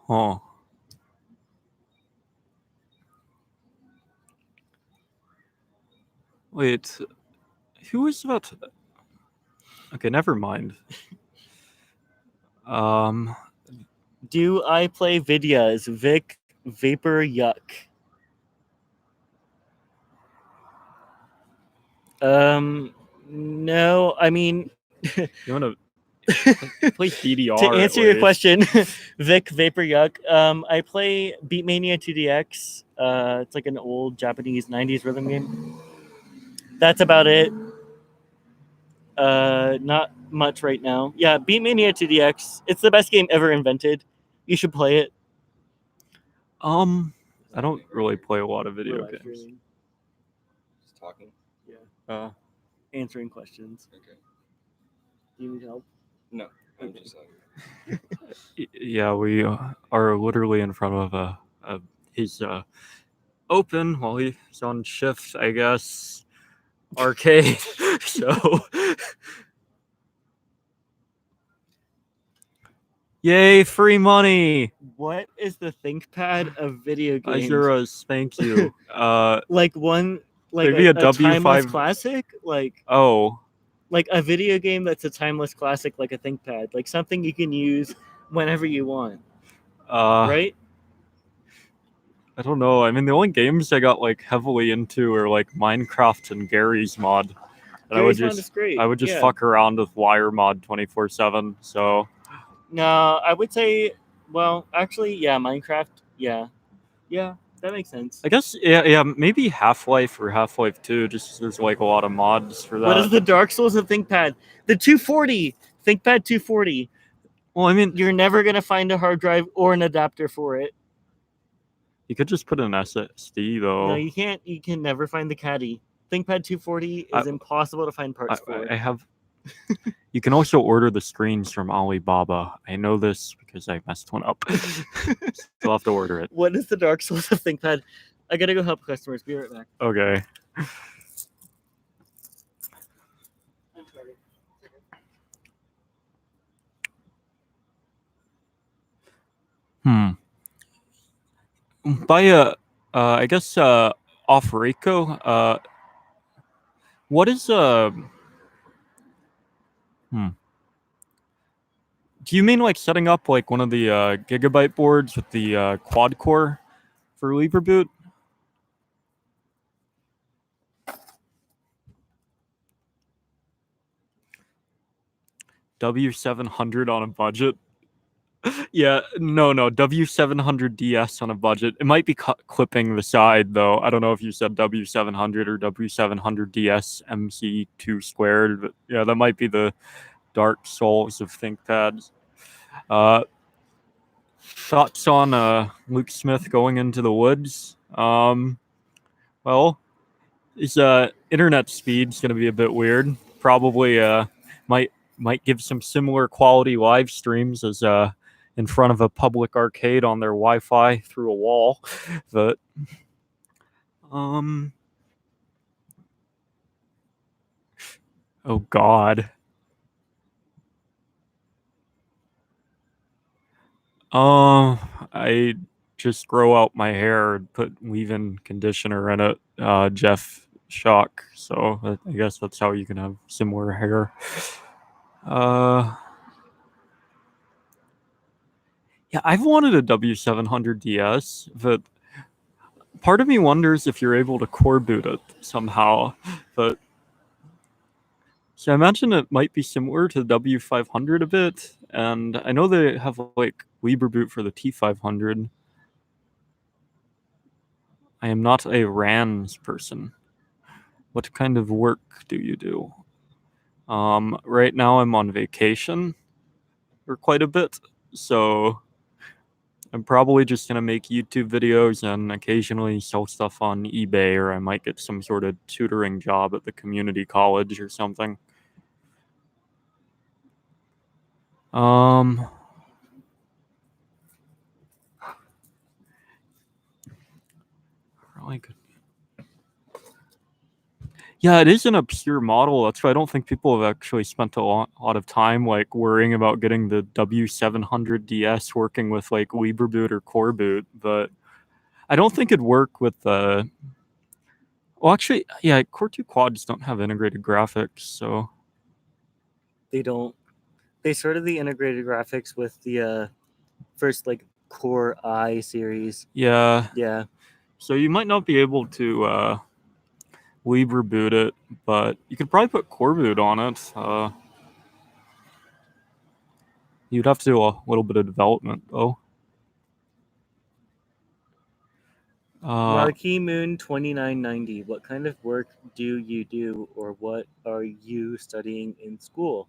S1: Huh. Wait, who is that? Okay, never mind.
S2: Do I play videos? Vic Vapor Yuck. No, I mean,
S1: you want to play DDR?
S2: To answer your question, Vic Vapor Yuck. I play Beatmania 2DX. It's like an old Japanese 90s rhythm game. That's about it. Not much right now. Yeah, Beatmania 2DX. It's the best game ever invented. You should play it.
S1: I don't really play a lot of video games.
S3: Just talking.
S2: Yeah. Answering questions.
S3: Okay.
S2: Do you need help?
S3: No, I'm
S2: Okay.
S3: just like.
S1: Yeah, we are literally in front of his open while he's on shift, I guess. Arcade. So, yay, free money.
S2: What is the ThinkPad of video games?
S1: Azura, thank you.
S2: Like one, like
S1: maybe a W5
S2: timeless classic, like a video game that's a timeless classic, like a ThinkPad, like something you can use whenever you want. Right?
S1: I don't know. I mean, the only games I got like heavily into are like Minecraft and Gary's Mod. And
S2: Gary's Mod is great.
S1: I would just fuck around with Wire Mod 24/7. So
S2: no, I would say, well, actually, yeah, Minecraft, yeah, that makes sense.
S1: I guess yeah, maybe Half-Life or Half-Life 2. Just there's like a lot of mods for that.
S2: What is the Dark Souls of ThinkPad? The 240 ThinkPad 240.
S1: Well, I mean,
S2: you're never gonna find a hard drive or an adapter for it.
S1: You could just put an SSD though.
S2: No, you can't. You can never find the caddy. ThinkPad 240 is impossible to find parts for.
S1: I have. You can also order the screens from Alibaba. I know this because I messed one up. Still have to order it.
S2: What is the Dark Souls of ThinkPad? I gotta go help customers. Be right back.
S1: Okay. by I guess off Reiko. What is Do you mean like setting up like one of the gigabyte boards with the quad core for LibreBoot? W700 on a budget? Yeah, no, W700 DS on a budget. It might be clipping the side though. I don't know if you said W700 or W700 DS MC2 squared, but yeah, that might be the dark souls of ThinkPads. Thoughts on Luke Smith going into the woods? Well, his internet speed's gonna be a bit weird. Probably might give some similar quality live streams as in front of a public arcade on their Wi-Fi through a wall. But oh god. I just grow out my hair and put leave-in conditioner in it. Jeff Shock. So I guess that's how you can have similar hair. Yeah, I've wanted a W700 DS, but part of me wonders if you're able to core boot it somehow. But so I imagine it might be similar to the W500 a bit, and I know they have like LibreBoot for the T500. I am not a RANs person. What kind of work do you do? Right now I'm on vacation for quite a bit, so I'm probably just gonna make YouTube videos and occasionally sell stuff on eBay, or I might get some sort of tutoring job at the community college or something. Really good. Yeah, it is an obscure model. That's why I don't think people have actually spent a lot of time like worrying about getting the W700 DS working with like LibreBoot or coreboot. But I don't think it'd work with the. Well, actually, yeah, Core 2 quads don't have integrated graphics, so
S2: They don't. They started the integrated graphics with the first like Core I series.
S1: yeah.
S2: Yeah.
S1: So you might not be able to LibreBoot it, but you could probably put coreboot on it. You'd have to do a little bit of development though.
S2: Marquee Moon 2990. What kind of work do you do, or what are you studying in school?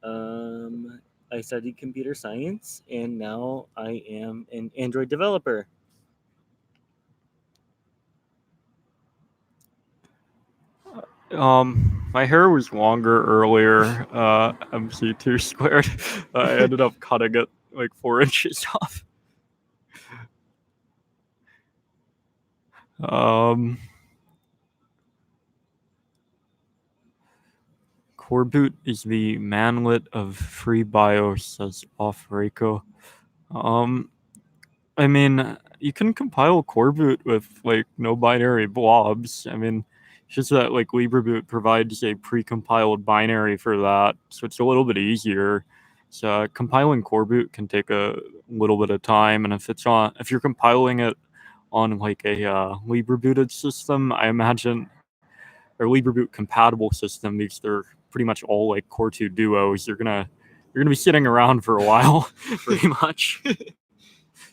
S2: I studied computer science, and now I am an Android developer.
S1: My hair was longer earlier, MC2 squared. I ended up cutting it like 4 inches off. Coreboot is the manlet of FreeBIOS, says Off Reiko. I mean, you can compile coreboot with like no binary blobs. I mean, it's just that like LibreBoot provides a pre-compiled binary for that, so it's a little bit easier. So compiling coreboot can take a little bit of time, and if you're compiling it on like a LibreBooted system, I imagine, or LibreBoot compatible system, these they're pretty much all like Core 2 duos. You're gonna be sitting around for a while, pretty much.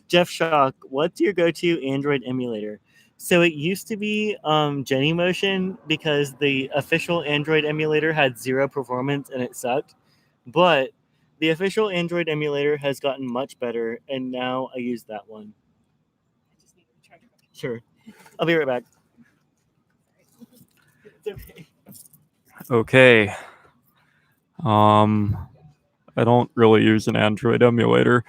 S2: Jeff Shock, what's your go-to Android emulator? So it used to be Genymotion, because the official Android emulator had zero performance and it sucked. But the official Android emulator has gotten much better, and now I use that one. Sure. I'll be right back. It's okay.
S1: Okay. I don't really use an Android emulator.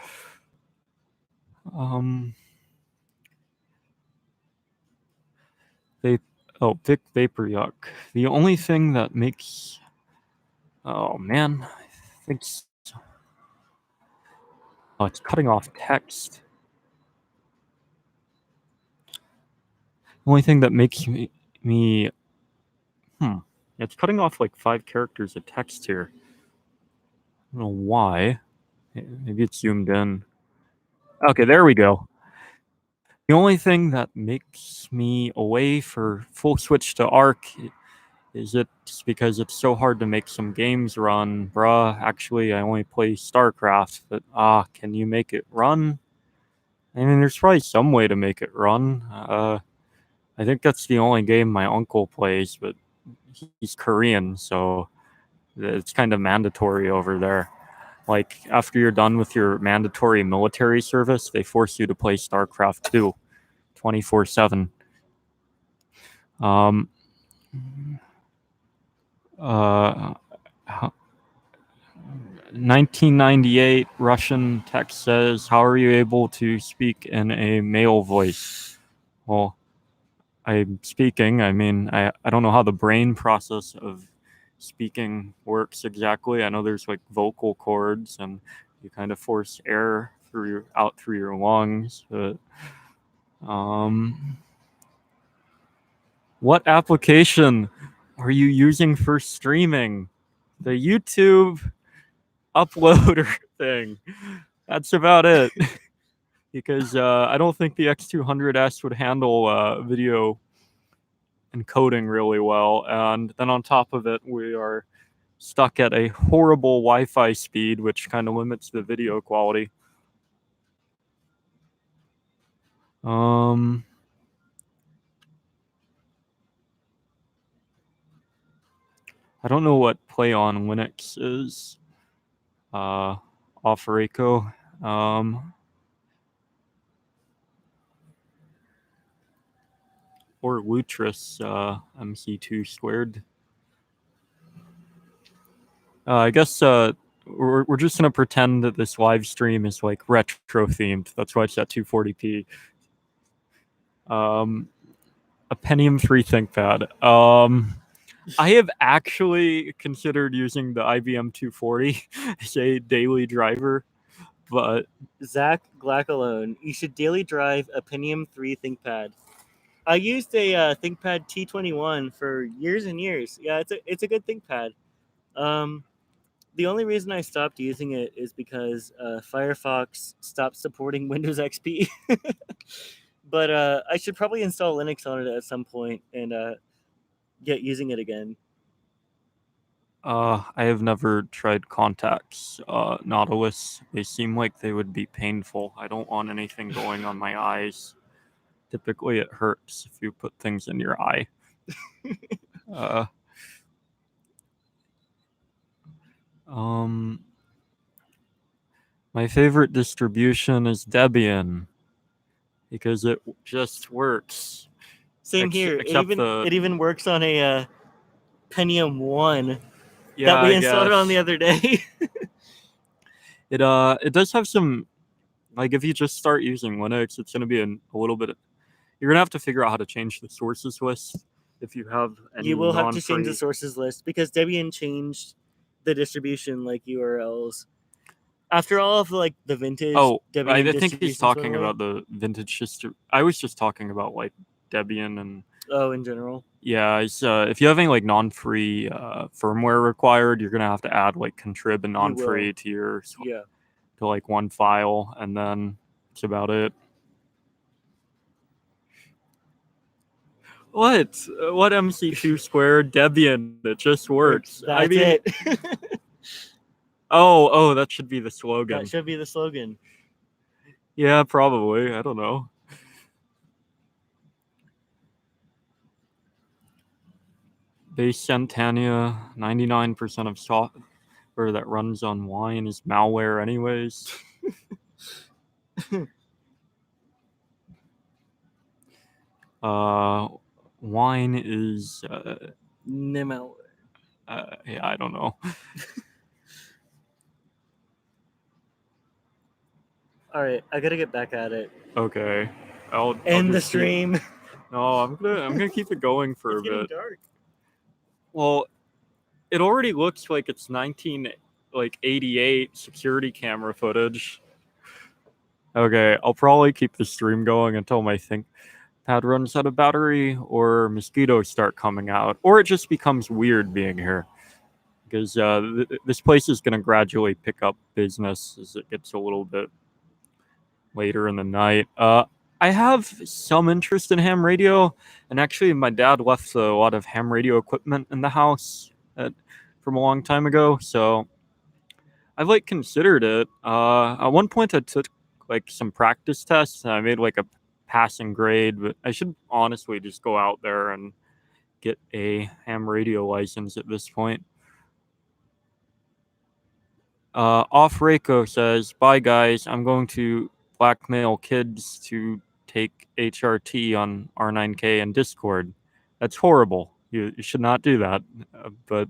S1: Vic Vapor Yuck. The only thing that makes. Oh man, I think. Oh, it's cutting off text. only thing that makes me it's cutting off like 5 characters of text here. I don't know why. Maybe it's zoomed in. Okay, there we go. The only thing that makes me away for full switch to Arc is it's because it's so hard to make some games run. Bruh, actually, I only play StarCraft, but can you make it run? I mean, there's probably some way to make it run. I think that's the only game my uncle plays, but he's Korean, so it's kind of mandatory over there. Like, after you're done with your mandatory military service, they force you to play StarCraft 2 24/7. 1998 Russian text says, "How are you able to speak in a male voice?" Well, I'm speaking. I mean, I don't know how the brain process of speaking works exactly. I know there's like vocal cords and you kind of force air out through your lungs, but what application are you using for streaming? The YouTube uploader thing. That's about it. Because I don't think the X200S would handle video encoding really well. And then on top of it, we are stuck at a horrible Wi-Fi speed, which kind of limits the video quality. I don't know what Play on Linux is. Offeraco. Or Lutris MC2 squared. I guess we're just gonna pretend that this live stream is like retro themed. That's why it's at 240p. A Pentium 3 ThinkPad. I have actually considered using the IBM 240 as a daily driver, but
S2: Zach Glackalone, you should daily drive a Pentium 3 ThinkPad. I used a ThinkPad T21 for years and years. Yeah, it's a good ThinkPad. The only reason I stopped using it is because Firefox stopped supporting Windows XP. But I should probably install Linux on it at some point and get using it again.
S1: I have never tried Contacts Nautilus. They seem like they would be painful. I don't want anything going on my eyes. Typically, it hurts if you put things in your eye. My favorite distribution is Debian because it just works.
S2: Same here. It even works on a Pentium 1 that we installed on the other day.
S1: It does have some, like, if you just start using Linux, it's going to be a little bit. You're going to have to figure out how to change the sources list if you have any.
S2: You will have to change the sources list because Debian changed the distribution like URLs. After all of like the vintage.
S1: Debian I think he's talking about the vintage history. I was just talking about like Debian and.
S2: In general.
S1: Yeah, it's, if you have any like non-free firmware required, you're gonna have to add like contrib and non-free to your to like one file, and then that's about it. What MC2 squared Debian? It just works.
S2: That's it.
S1: Oh, that should be the slogan.
S2: That should be the slogan.
S1: Yeah, probably. I don't know. Base Centania, 99% of software that runs on Wine is malware anyways. Wine is
S2: malware.
S1: Yeah, I don't know.
S2: All right, I gotta get back at it.
S1: Okay, I'll
S2: end the stream.
S1: No, I'm gonna keep it going for a bit.
S2: It's getting dark.
S1: Well, it already looks like it's 1988 security camera footage. Okay, I'll probably keep the stream going until my ThinkPad ThinkPad runs out of battery, or mosquitoes start coming out, or it just becomes weird being here. Because this place is going to gradually pick up business as it gets a little bit later in the night. I have some interest in ham radio, and actually, my dad left a lot of ham radio equipment in the house from a long time ago, so I've like considered it. At one point, I took like some practice tests, and I made like a passing grade, but I should honestly just go out there and get a ham radio license at this point. Off Reiko says, "Bye guys, I'm going to blackmail kids to take HRT on R9K and Discord. That's horrible. You should not do that. But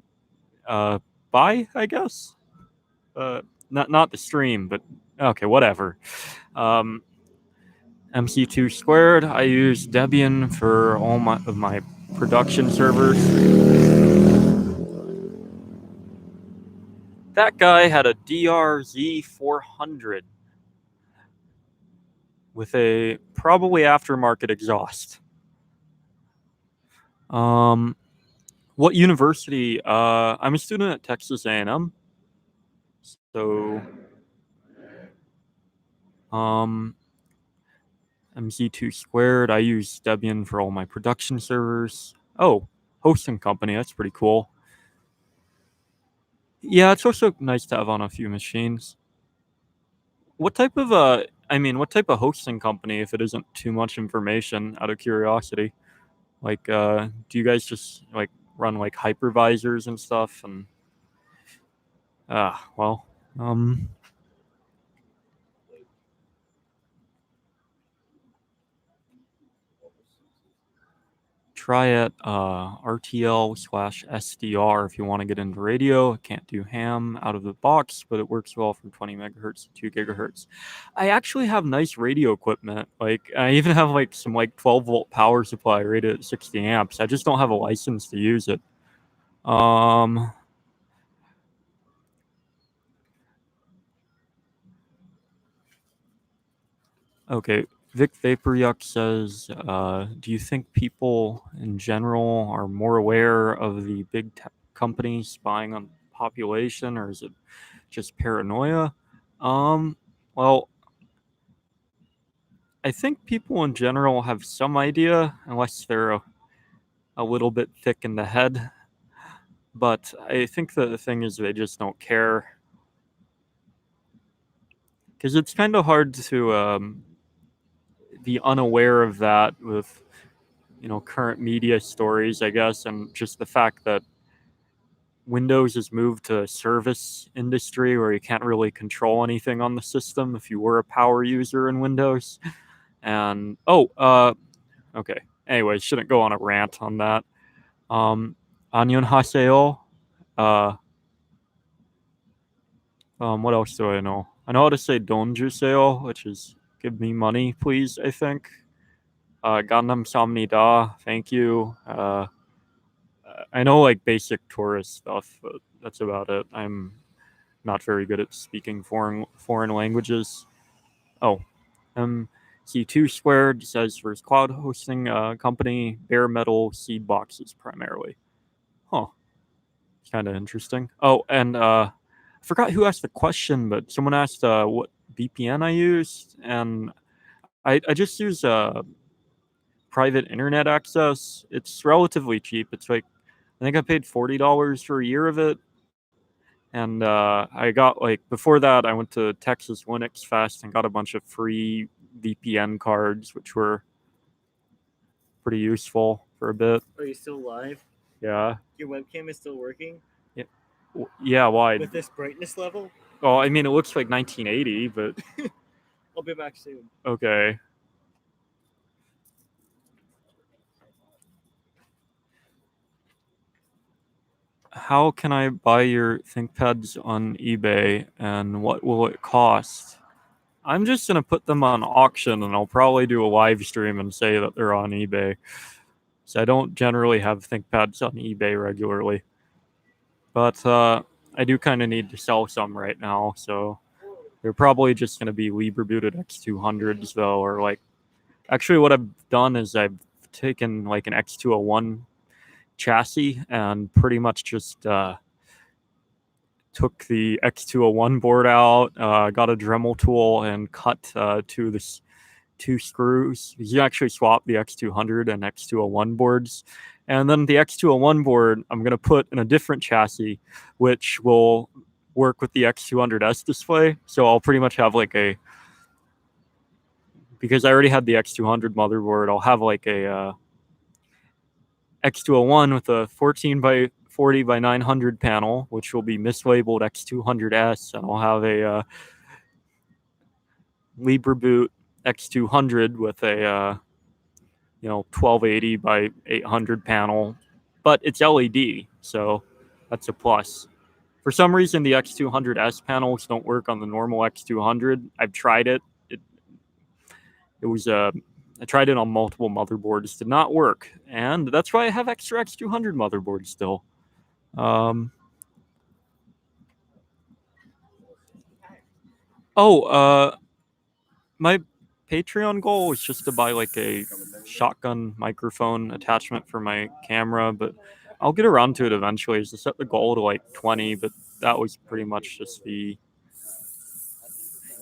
S1: bye, I guess. Not the stream, but okay, whatever. MC2 squared. I use Debian for all of my production servers." That guy had a DRZ 400 with a probably aftermarket exhaust. What university? I'm a student at Texas A&M. So, MZ2 squared. I use Debian for all my production servers. Oh, hosting company. That's pretty cool. Yeah, it's also nice to have on a few machines. What type of what type of hosting company, if it isn't too much information, out of curiosity? Like, do you guys just like run like hypervisors and stuff? And well, try it RTL/SDR if you want to get into radio. It can't do ham out of the box, but it works well from 20 megahertz to 2 gigahertz. I actually have nice radio equipment. Like, I even have like some like 12-volt power supply rated at 60 amps. I just don't have a license to use it. Okay, Vic Vaporyuk says, do you think people in general are more aware of the big tech companies spying on the population, or is it just paranoia? Well, I think people in general have some idea, unless they're a little bit thick in the head. But I think the thing is they just don't care. Because it's kind of hard to be unaware of that with current media stories, I guess, and just the fact that Windows has moved to a service industry where you can't really control anything on the system if you were a power user in Windows. And okay. Anyways, shouldn't go on a rant on that. Annyeonghaseyo. What else do I know? I know how to say donjuseo, which is give me money, please, I think. Gangnam Samnida, thank you. I know like basic tourist stuff, but that's about it. I'm not very good at speaking foreign languages. Oh, C2 squared says for his cloud hosting company, bare metal seed boxes primarily. Huh, kind of interesting. Oh, and I forgot who asked the question, but someone asked what VPN I used, and I just use private internet access. It's relatively cheap. It's like I think I paid $40 for a year of it. And I got like before that, I went to Texas Linux Fest and got a bunch of free VPN cards, which were pretty useful for a bit.
S2: Are you still live?
S1: Yeah.
S2: Your webcam is still working?
S1: Yeah, why?
S2: With this brightness level?
S1: Oh, I mean, it looks like 1980, but
S2: I'll be back soon.
S1: okay. How can I buy your ThinkPads on eBay, and what will it cost? I'm just gonna put them on auction, and I'll probably do a live stream and say that they're on eBay. So I don't generally have ThinkPads on eBay regularly, but I do kind of need to sell some right now. So they're probably just gonna be Libre booted X200s though, or like Actually, what I've done is I've taken like an X201 chassis and pretty much just took the X201 board out, got a Dremel tool, and cut two screws. You actually swap the X200 and X201 boards. And then the X201 board, I'm going to put in a different chassis, which will work with the X200S display. So I'll pretty much have like because I already had the X200 motherboard, I'll have like a X201 with a 14 by 40 by 900 panel, which will be mislabeled X200S, and I'll have a LibreBoot X200 with a 1280 by 800 panel, but it's LED, so that's a plus. For some reason, the X200S panels don't work on the normal X200. I've tried it. It was I tried it on multiple motherboards, did not work, and that's why I have extra X200 motherboards still. My Patreon goal was just to buy like a shotgun microphone attachment for my camera, but I'll get around to it eventually. So set the goal to like 20, but that was pretty much just the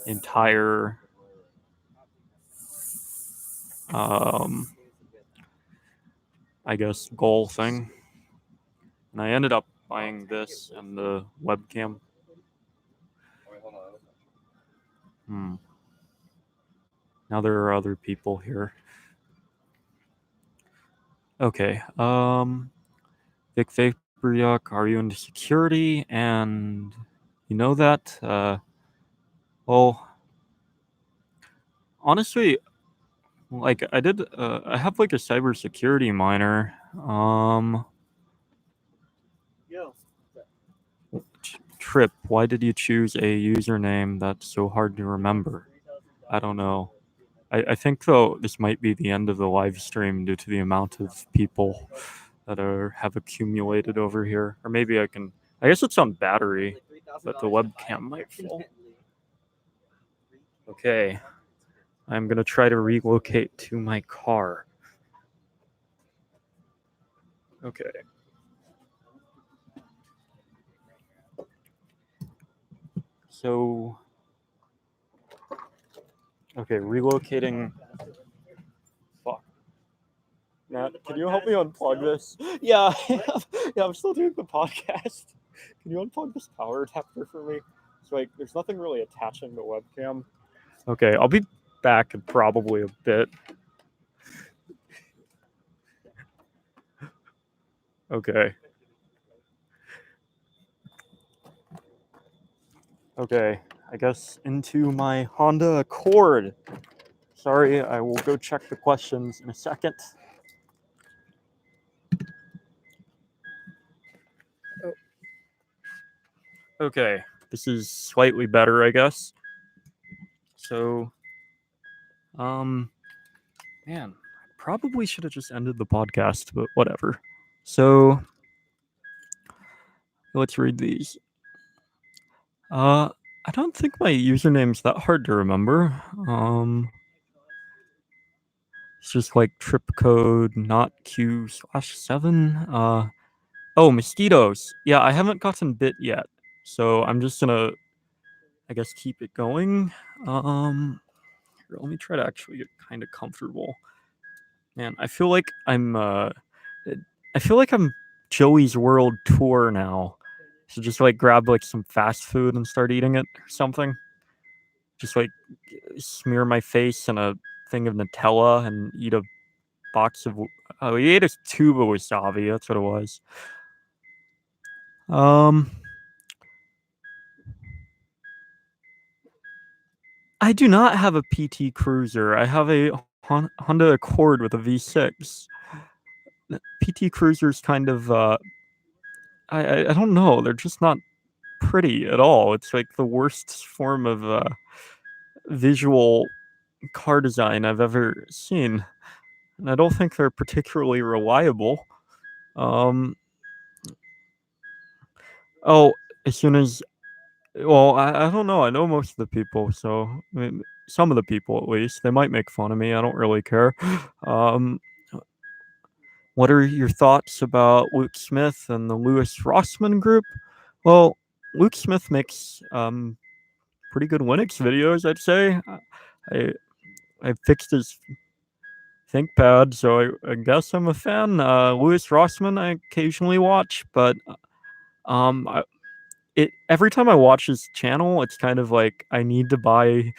S1: entire I guess goal thing. And I ended up buying this and the webcam. Now there are other people here. Okay. Vic Vaporyuk, are you into security? And you know that? Well, honestly, like I did, I have like a cybersecurity minor. Trip, why did you choose a username that's so hard to remember? I don't know. I think though this might be the end of the live stream due to the amount of people that have accumulated over here. Or maybe I guess it's on battery, but the webcam might fall. Okay. I'm gonna try to relocate to my car. Okay. So, okay, relocating. Fuck. Matt, can you help me unplug this? Yeah, yeah, I'm still doing the podcast. Can you unplug this power adapter for me? It's like there's nothing really attaching the webcam. Okay, I'll be back in probably a bit. Okay. Okay, I guess into my Honda Accord. Sorry, I will go check the questions in a second. Okay, this is slightly better, I guess. So, man, I probably should have just ended the podcast, but whatever. So, let's read these. I don't think my username's that hard to remember. It's just like trip code not Q/7. Oh, mosquitoes. Yeah, I haven't gotten bit yet, so I'm just gonna, I guess, keep it going. Here, let me try to actually get kind of comfortable. Man, I feel like I'm Joey's World Tour now. So just like grab like some fast food and start eating it or something. Just like smear my face in a thing of Nutella and eat a box of. Oh, he ate a tube of wasabi. That's what it was. I do not have a PT Cruiser. I have a Honda Accord with a V6. PT Cruisers kind of I don't know. They're just not pretty at all. It's like the worst form of visual car design I've ever seen, and I don't think they're particularly reliable. Oh, as soon as Well, I don't know. I know most of the people, so I mean, some of the people at least. They might make fun of me. I don't really care. Um, what are your thoughts about Luke Smith and the Lewis Rossman group? Well, Luke Smith makes pretty good Linux videos, I'd say. I I fixed his ThinkPad, so I guess I'm a fan. Lewis Rossman I occasionally watch, but I, it every time I watch his channel, it's kind of like I need to buy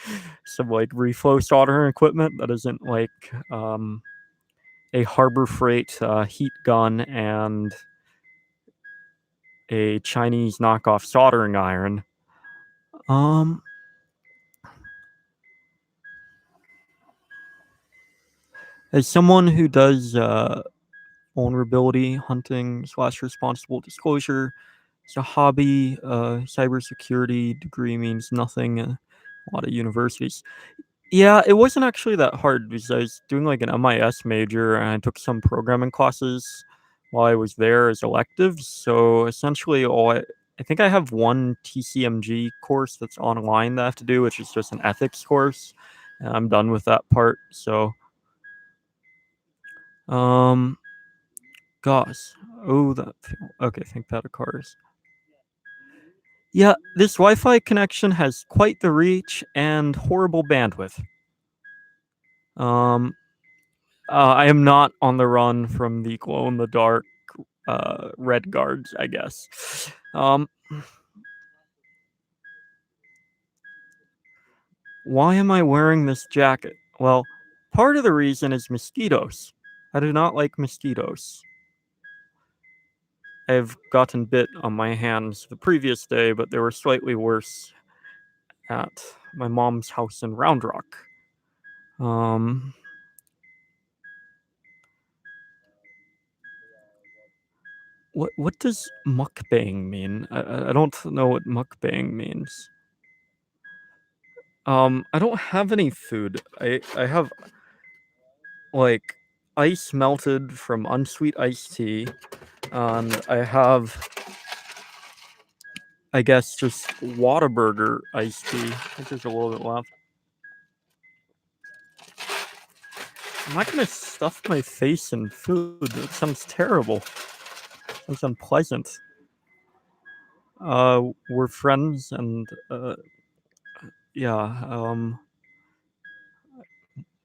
S1: some like reflow soldering equipment that isn't like a Harbor Freight heat gun and a Chinese knockoff soldering iron. Um, as someone who does vulnerability hunting / responsible disclosure, it's a hobby. Cybersecurity degree means nothing. A lot of universities. Yeah, it wasn't actually that hard because I was doing like an MIS major and I took some programming classes while I was there as electives. So essentially, I think I have one TCMG course that's online that I have to do, which is just an ethics course. And I'm done with that part. So, um, gosh, oh, that okay. Think that of cars. Yeah, this Wi-Fi connection has quite the reach and horrible bandwidth. Um, I am not on the run from the glow in the dark red guards, I guess. Why am I wearing this jacket? Well, part of the reason is mosquitoes. I do not like mosquitoes. I've gotten bit on my hands the previous day, but they were slightly worse at my mom's house in Round Rock. Um, what does mukbang mean? I don't know what mukbang means. I don't have any food. I have like ice melted from unsweet iced tea, and I have, I guess, just Whataburger iced tea. I think there's a little bit left. I'm not gonna stuff my face in food. That sounds terrible. Sounds unpleasant. We're friends, and yeah.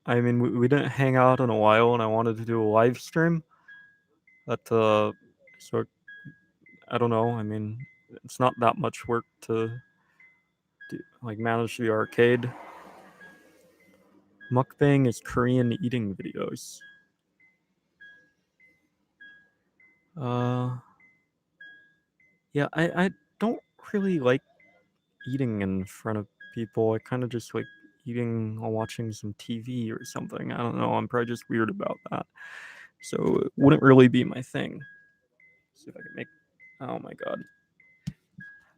S1: I mean, we didn't hang out in a while, and I wanted to do a live stream. But so I don't know. I mean, it's not that much work to like manage the arcade. Mukbang is Korean eating videos. Uh, yeah, I don't really like eating in front of people. I kind of just like eating while watching some TV or something. I don't know. I'm probably just weird about that. So it wouldn't really be my thing. See if I can make. Oh my god.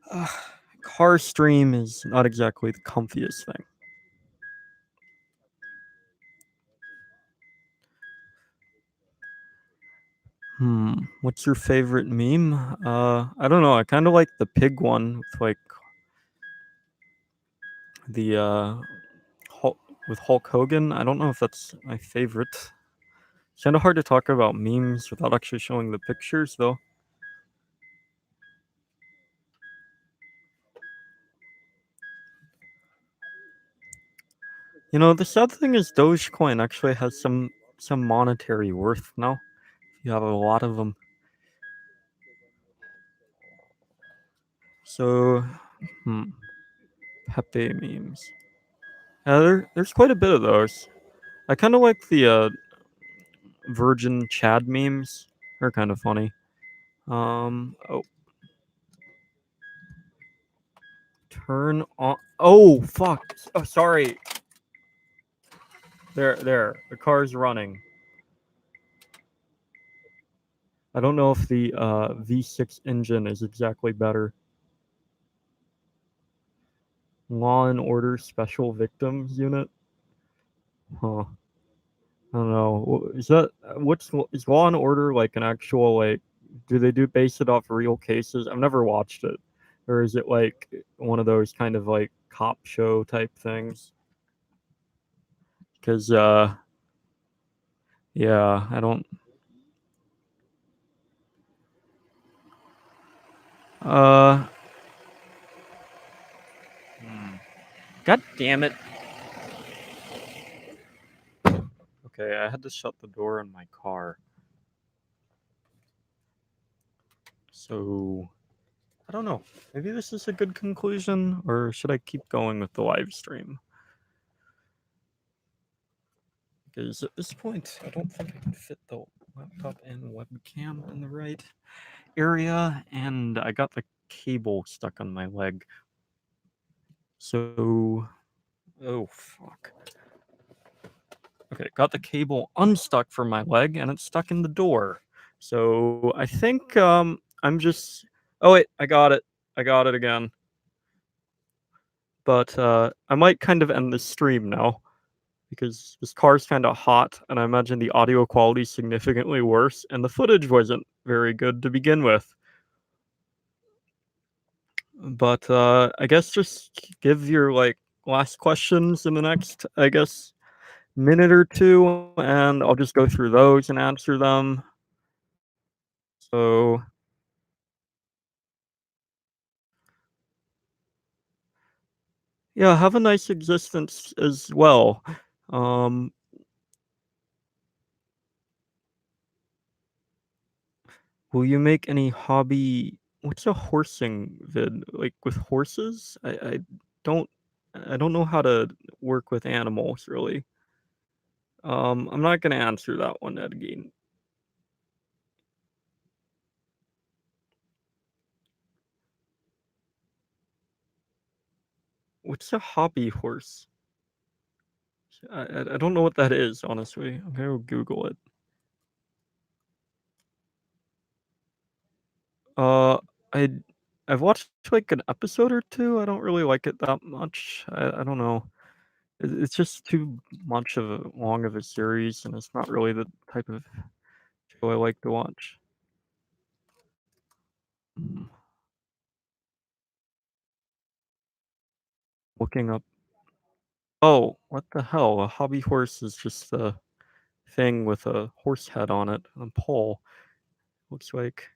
S1: Uh, car stream is not exactly the comfiest thing. What's your favorite meme? I don't know. I kind of like the pig one with like the Hulk, with Hulk Hogan. I don't know if that's my favorite. It's kind of hard to talk about memes without actually showing the pictures, though. You know, the sad thing is Dogecoin actually has some monetary worth now. You have a lot of them. So, Pepe memes. There's quite a bit of those. I kind of like the Virgin Chad memes. They're kind of funny. Oh, turn on. Oh, fuck. Oh, sorry. There. The car's running. I don't know if the V6 engine is exactly better. Law and Order Special Victims Unit. Huh. I don't know. Is that is Law and Order like an actual like? Do they base it off real cases? I've never watched it. Or is it like one of those kind of like cop show type things? Because, yeah, I don't. Uh. God damn it. Okay, I had to shut the door in my car. So, I don't know. Maybe this is a good conclusion, or should I keep going with the live stream? Because at this point, I don't think I can fit the laptop and webcam in the right area, and I got the cable stuck on my leg. So, oh fuck. Okay, got the cable unstuck from my leg, and it's stuck in the door. So I think I'm just. Oh wait, I got it. I got it again. But I might kind of end this stream now because this car's kind of hot, and I imagine the audio quality is significantly worse, and the footage wasn't very good to begin with. But I guess just give your like last questions in the next, I guess, minute or two, and I'll just go through those and answer them. So yeah, have a nice existence as well. Um, will you make any hobby? What's a horsing vid like with horses? Don't I don't know how to work with animals really. I'm not gonna answer that one, Ed again. What's a hobby horse? I don't know what that is, honestly. I'm gonna Google it. Uh, I I've watched like an episode or two. I don't really like it that much. I don't know. It's just too much of a long of a series, and it's not really the type of show I like to watch. Mm, Looking up. Oh, what the hell? A hobby horse is just a thing with a horse head on it and a pole. Looks like.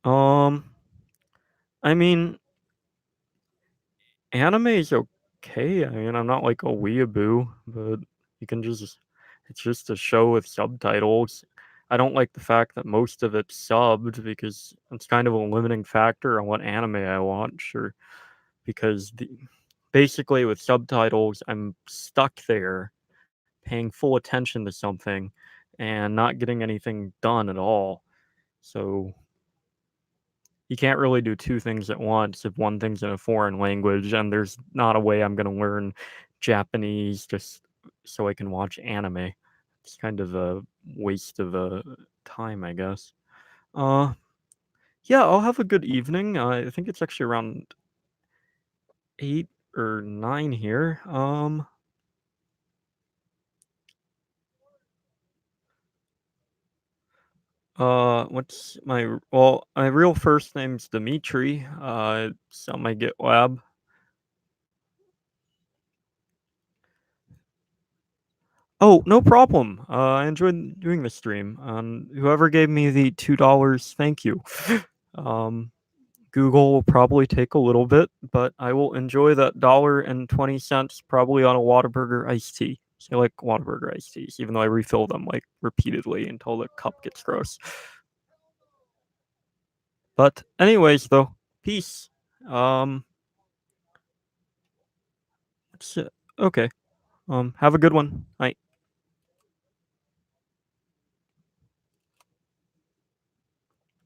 S1: Um, I mean, anime is okay. I mean, I'm not like a weeaboo, but you can just it's just a show with subtitles. I don't like the fact that most of it's subbed because it's kind of a limiting factor on what anime I watch, or because basically with subtitles, I'm stuck there paying full attention to something and not getting anything done at all. So you can't really do two things at once if one thing's in a foreign language, and there's not a way I'm going to learn Japanese just so I can watch anime. It's kind of a waste of time, I guess. Uh, yeah, I'll have a good evening. I think it's actually around 8 or 9 here. What's my real first name's Dimitri. It's on my GitLab. Oh, no problem. I enjoyed doing the stream. Whoever gave me the $2, thank you. Um, Google will probably take a little bit, but I will enjoy that $1.20 probably on a Whataburger iced tea. So I like Whataburger iced teas, even though I refill them like repeatedly until the cup gets gross. But anyways, though, peace. Um, okay. Have a good one. Night.